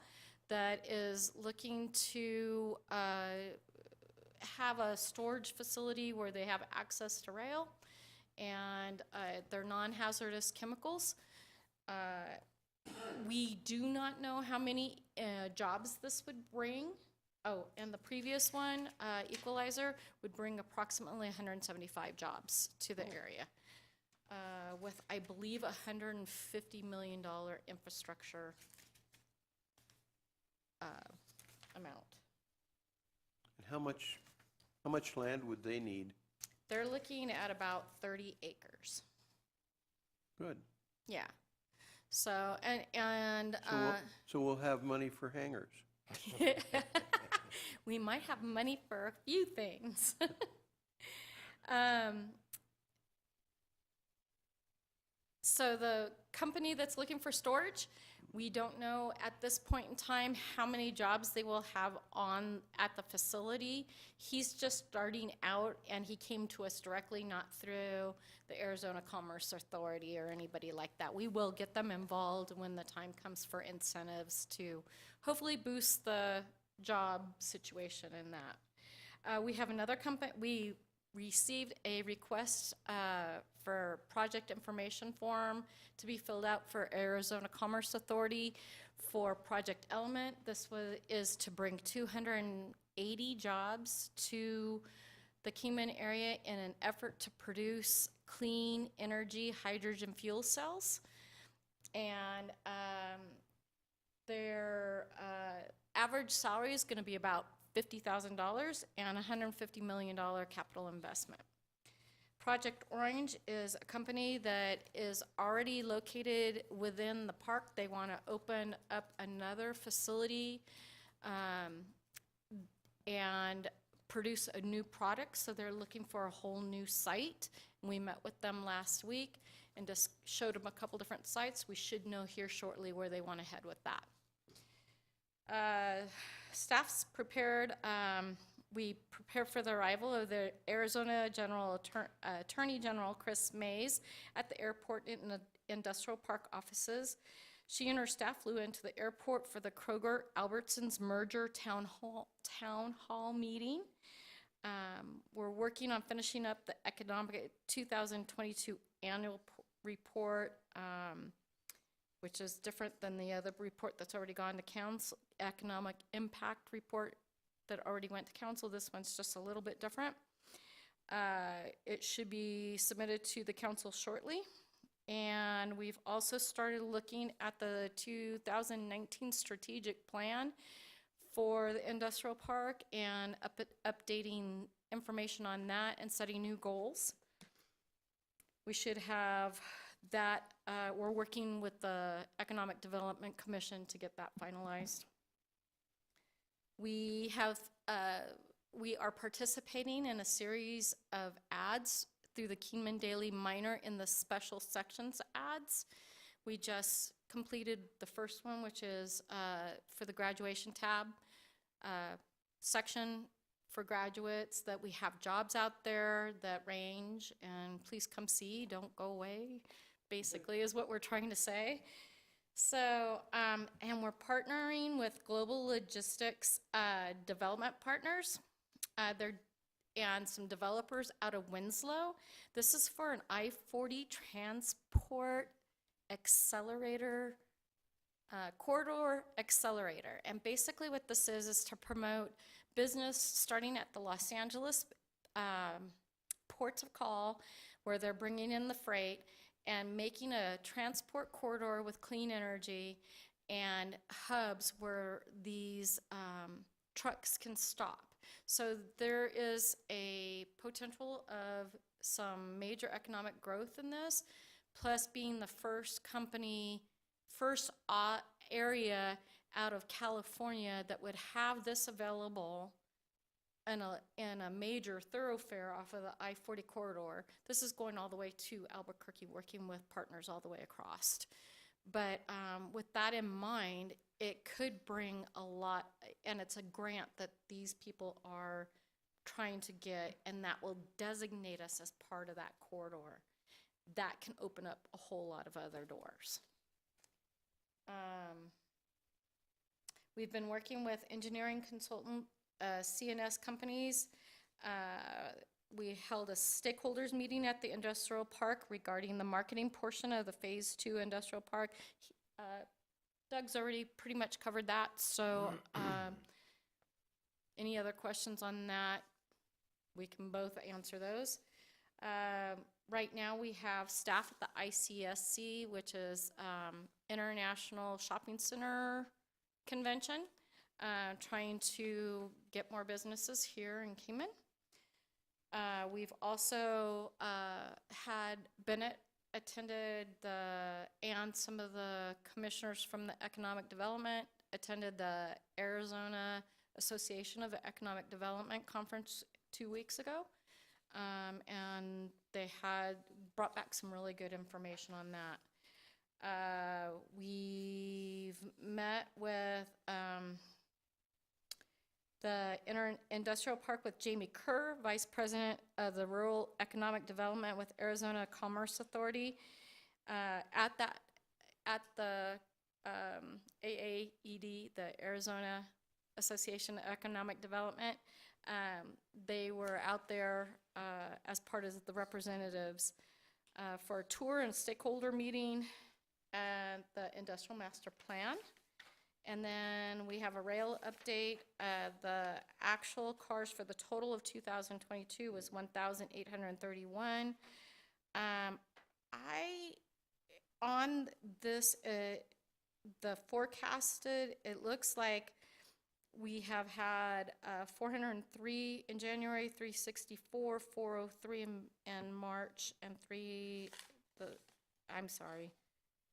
that is looking to have a storage facility where they have access to rail and they're non-hazardous chemicals. We do not know how many jobs this would bring. Oh, and the previous one, Equalizer, would bring approximately 175 jobs to the area with, I believe, $150 million infrastructure amount. And how much land would they need? They're looking at about 30 acres. Good. Yeah. So, and So we'll have money for hangars. we might have money for a few things. So the company that's looking for storage, we don't know at this point in time how many jobs they will have on at the facility. He's just starting out, and he came to us directly, not through the Arizona Commerce Authority or anybody like that. We will get them involved when the time comes for incentives to hopefully boost the job situation in that. We have another company. We received a request for project information form to be filled out for Arizona Commerce Authority for Project Element. This is to bring 280 jobs to the Kingman area in an effort to produce clean energy hydrogen fuel cells. And their average salary is going to be about $50,000 and $150 million capital investment. Project Orange is a company that is already located within the park. They want to open up another facility and produce a new product, so they're looking for a whole new site. We met with them last week and just showed them a couple different sites. We should know here shortly where they want to head with that. Staff's prepared. We prepare for the arrival of the Arizona Attorney General Chris Mays at the airport in the industrial park offices. She and her staff flew into the airport for the Kroger-Albertsons merger town hall meeting. We're working on finishing up the economic 2022 annual report, which is different than the other report that's already gone to council, economic impact report that already went to council. This one's just a little bit different. It should be submitted to the council shortly. And we've also started looking at the 2019 strategic plan for the industrial park and updating information on that and setting new goals. We should have that. We're working with the Economic Development Commission to get that finalized. We are participating in a series of ads through the Kingman Daily Miner in the special sections ads. We just completed the first one, which is for the graduation tab section for graduates, that we have jobs out there that range, and please come see, don't go away, basically is what we're trying to say. So, and we're partnering with Global Logistics Development Partners. And some developers out of Winslow. This is for an I-40 transport accelerator, corridor accelerator. And basically what this is to promote business starting at the Los Angeles ports of call, where they're bringing in the freight and making a transport corridor with clean energy and hubs where these trucks can stop. So there is a potential of some major economic growth in this, plus being the first company, first area out of California that would have this available in a major thoroughfare off of the I-40 corridor. This is going all the way to Albuquerque, working with partners all the way across. But with that in mind, it could bring a lot, and it's a grant that these people are trying to get, and that will designate us as part of that corridor. That can open up a whole lot of other doors. We've been working with engineering consultant, CNS companies. We held a stakeholders meeting at the industrial park regarding the marketing portion of the Phase 2 industrial park. Doug's already pretty much covered that, so any other questions on that? We can both answer those. Right now we have staff at the ICSC, which is International Shopping Center Convention, trying to get more businesses here in Kingman. We've also had Bennett attended and some of the commissioners from the Economic Development attended the Arizona Association of Economic Development Conference 2 weeks ago. And they had brought back some really good information on that. We've met with the Industrial Park with Jamie Kerr, Vice President of the Rural Economic Development with Arizona Commerce Authority. At the AAED, the Arizona Association of Economic Development, they were out there as part of the representatives for a tour and stakeholder meeting and the Industrial Master Plan. And then we have a rail update. The actual cars for the total of 2022 was 1,831. On this, the forecasted, it looks like we have had 403 in January, 364, 403 in March, and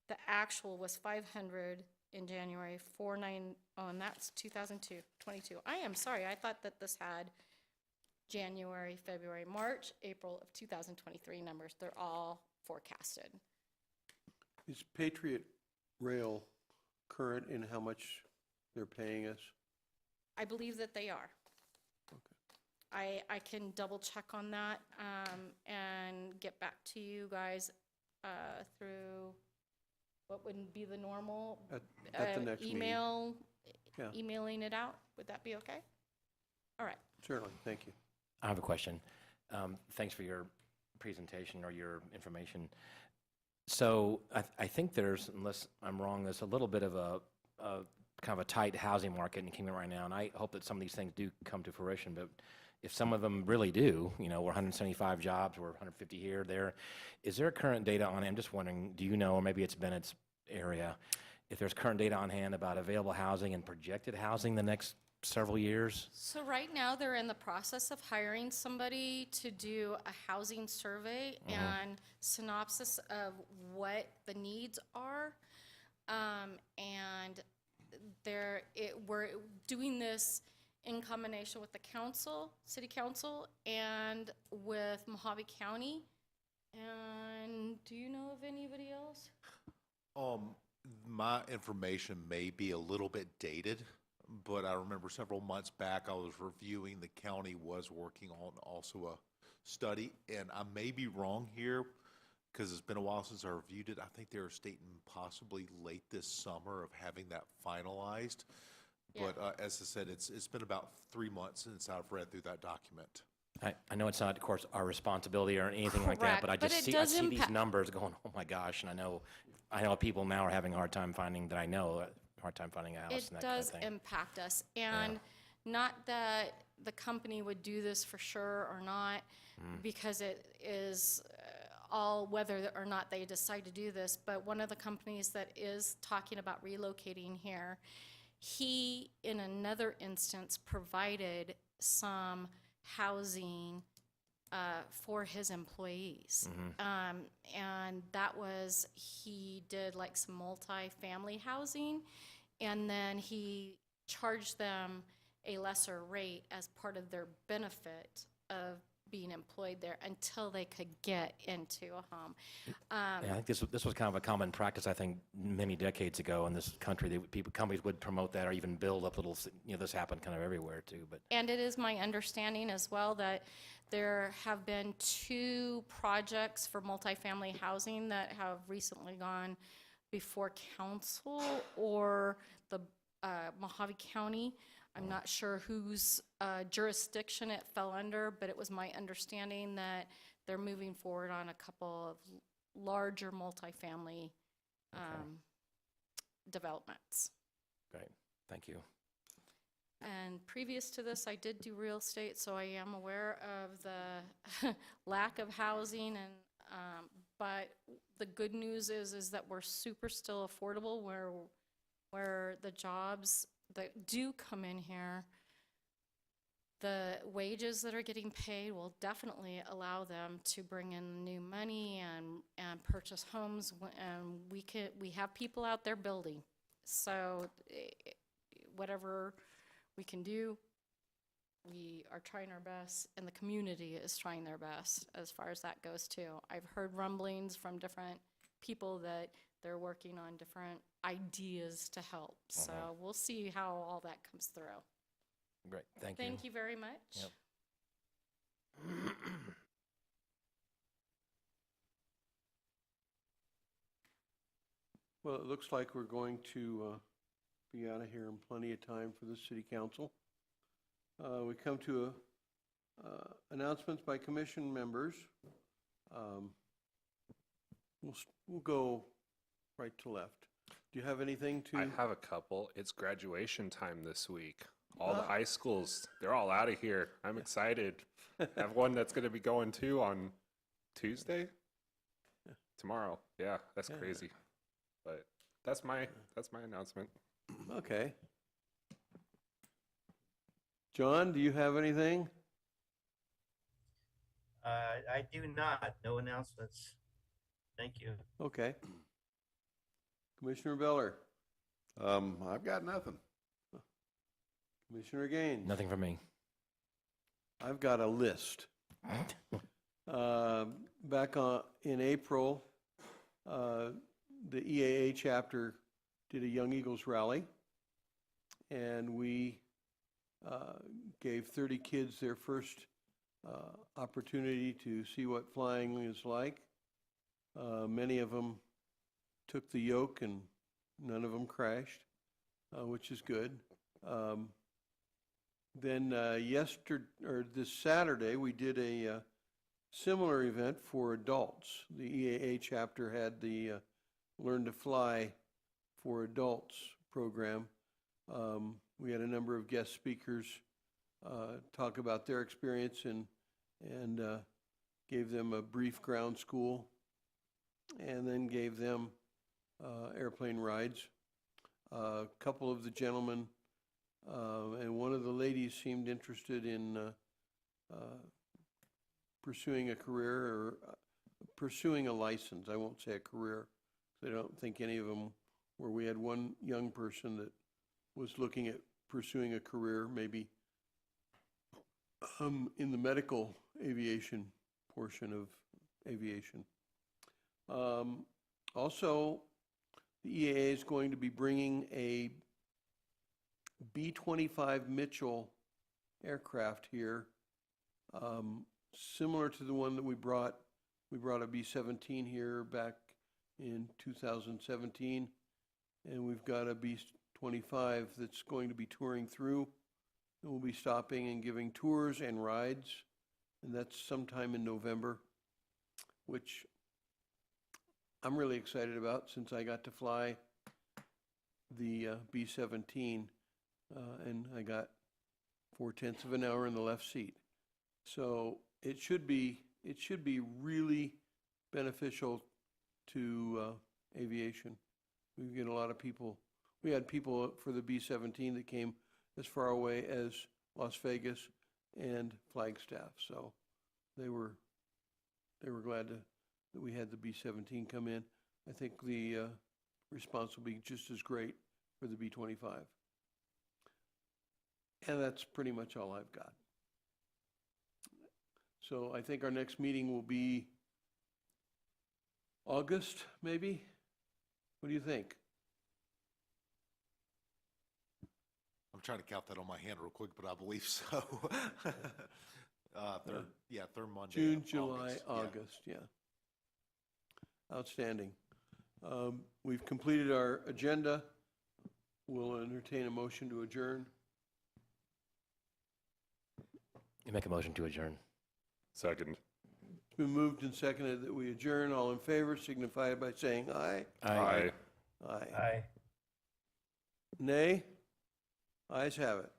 the actual was 500 in January, 49, and that's 2022. I am sorry, I thought that this had January, February, March, April of 2023 numbers. They're all forecasted. Is Patriot Rail current in how much they're paying us? I believe that they are. Okay. I can double check on that and get back to you guys through what wouldn't be the normal At the next email, Yeah. emailing it out. Would that be okay? All right. Certainly, thank you. I have a question. Thanks for your presentation or your information. So I think there's, unless I'm wrong, there's a little bit of a kind of a tight housing market in Kingman right now, and I hope that some of these things do come to fruition. But if some of them really do, we're 175 jobs, we're 150 here, there. Is there current data on it? I'm just wondering, do you know, or maybe it's Bennett's area, if there's current data on hand about available housing and projected housing the next several years? So right now they're in the process of hiring somebody to do a housing survey and synopsis of what the needs are. And we're doing this in combination with the council, city council, and with Mojave County. And do you know of anybody else? My information may be a little bit dated, but I remember several months back I was reviewing, the county was working on also a study, and I may be wrong here because it's been a while since I reviewed it. I think they were stating possibly late this summer of having that finalized. Yeah. But as I said, it's been about 3 months since I've read through that document. I know it's not, of course, our responsibility or anything like that, Correct, but I but just it see, does these impact- numbers going, oh my gosh, and I know people now are having a hard time finding, that I know, a hard time finding a house It and that kind of does thing. impact us, and not that the company would do this for sure or not, because it is all whether or not they decide to do this, but one of the companies that is talking about relocating here, he, in another instance, provided some housing for his employees. And that was, he did like some multi-family housing, and then he charged them a lesser rate as part of their benefit of being employed there until they could get into a home. Yeah, I think this was kind of a common practice, I think, many decades ago in this country. Companies would promote that or even build up little, this happened kind of everywhere too, but. And it is my understanding as well that there have been 2 projects for multifamily housing that have recently gone before council or the Mojave County. I'm not sure whose jurisdiction it fell under, but it was my understanding that they're moving forward on a couple of larger multifamily developments. Great, thank you. And previous to this, I did do real estate, so I am aware of the lack of housing. And but the good news is that we're super still affordable where the jobs that do come in here, the wages that are getting paid will definitely allow them to bring in new money and purchase homes. And we have people out there building, so whatever we can do, we are trying our best, and the community is trying their best as far as that goes too. I've heard rumblings from different people that they're working on different ideas to help. So we'll see how all that comes through. Great, thank you. Thank you very much. Yep. Well, it looks like we're going to be out of here in plenty of time for the city council. We come to announcements by commission members. We'll go right to left. Do you have anything to? I have a couple. It's graduation time this week. All the high schools, they're all out of here. I'm excited. I have one that's going to be going too on Tuesday? Tomorrow. Yeah, that's crazy. But that's my announcement. Okay. John, do you have anything? I do not. No announcements. Thank you. Okay. Commissioner Beller, I've got nothing. Commissioner Gaines. Nothing from me. I've got a list. Back in April, the EAA chapter did a Young Eagles rally, and we gave 30 kids their first opportunity to see what flying is like. Many of them took the yoke, and none of them crashed, which is good. Then this Saturday, we did a similar event for adults. The EAA chapter had the Learn to Fly for Adults program. We had a number of guest speakers talk about their experience and gave them a brief ground school, and then gave them airplane rides. A couple of the gentlemen and one of the ladies seemed interested in pursuing a career or pursuing a license. I won't say a career, because I don't think any of them were. We had one young person that was looking at pursuing a career, maybe in the medical aviation portion of aviation. Also, the EAA is going to be bringing a B-25 Mitchell aircraft here, similar to the one that we brought. We brought a B-17 here back in 2017, and we've got a B-25 that's going to be touring through, and we'll be stopping and giving tours and rides, and that's sometime in November, which I'm really excited about, since I got to fly the B-17, and I got 4/10 of an hour in the left seat. So it should be really beneficial to aviation. We get a lot of people. We had people for the B-17 that came as far away as Las Vegas and Flagstaff. So they were glad that we had the B-17 come in. I think the response will be just as great for the B-25. And that's pretty much all I've got. So I think our next meeting will be August, maybe? What do you think? I'm trying to count that on my hand real quick, but I believe so. Third Monday. June, of July, Yeah. August, yeah. Outstanding. We've completed our agenda. We'll entertain a motion to adjourn. You make a motion to adjourn. Second. It's been moved and seconded that we adjourn. All in favor signify by saying aye. Aye. Aye. Aye. Nay? Ayes have it.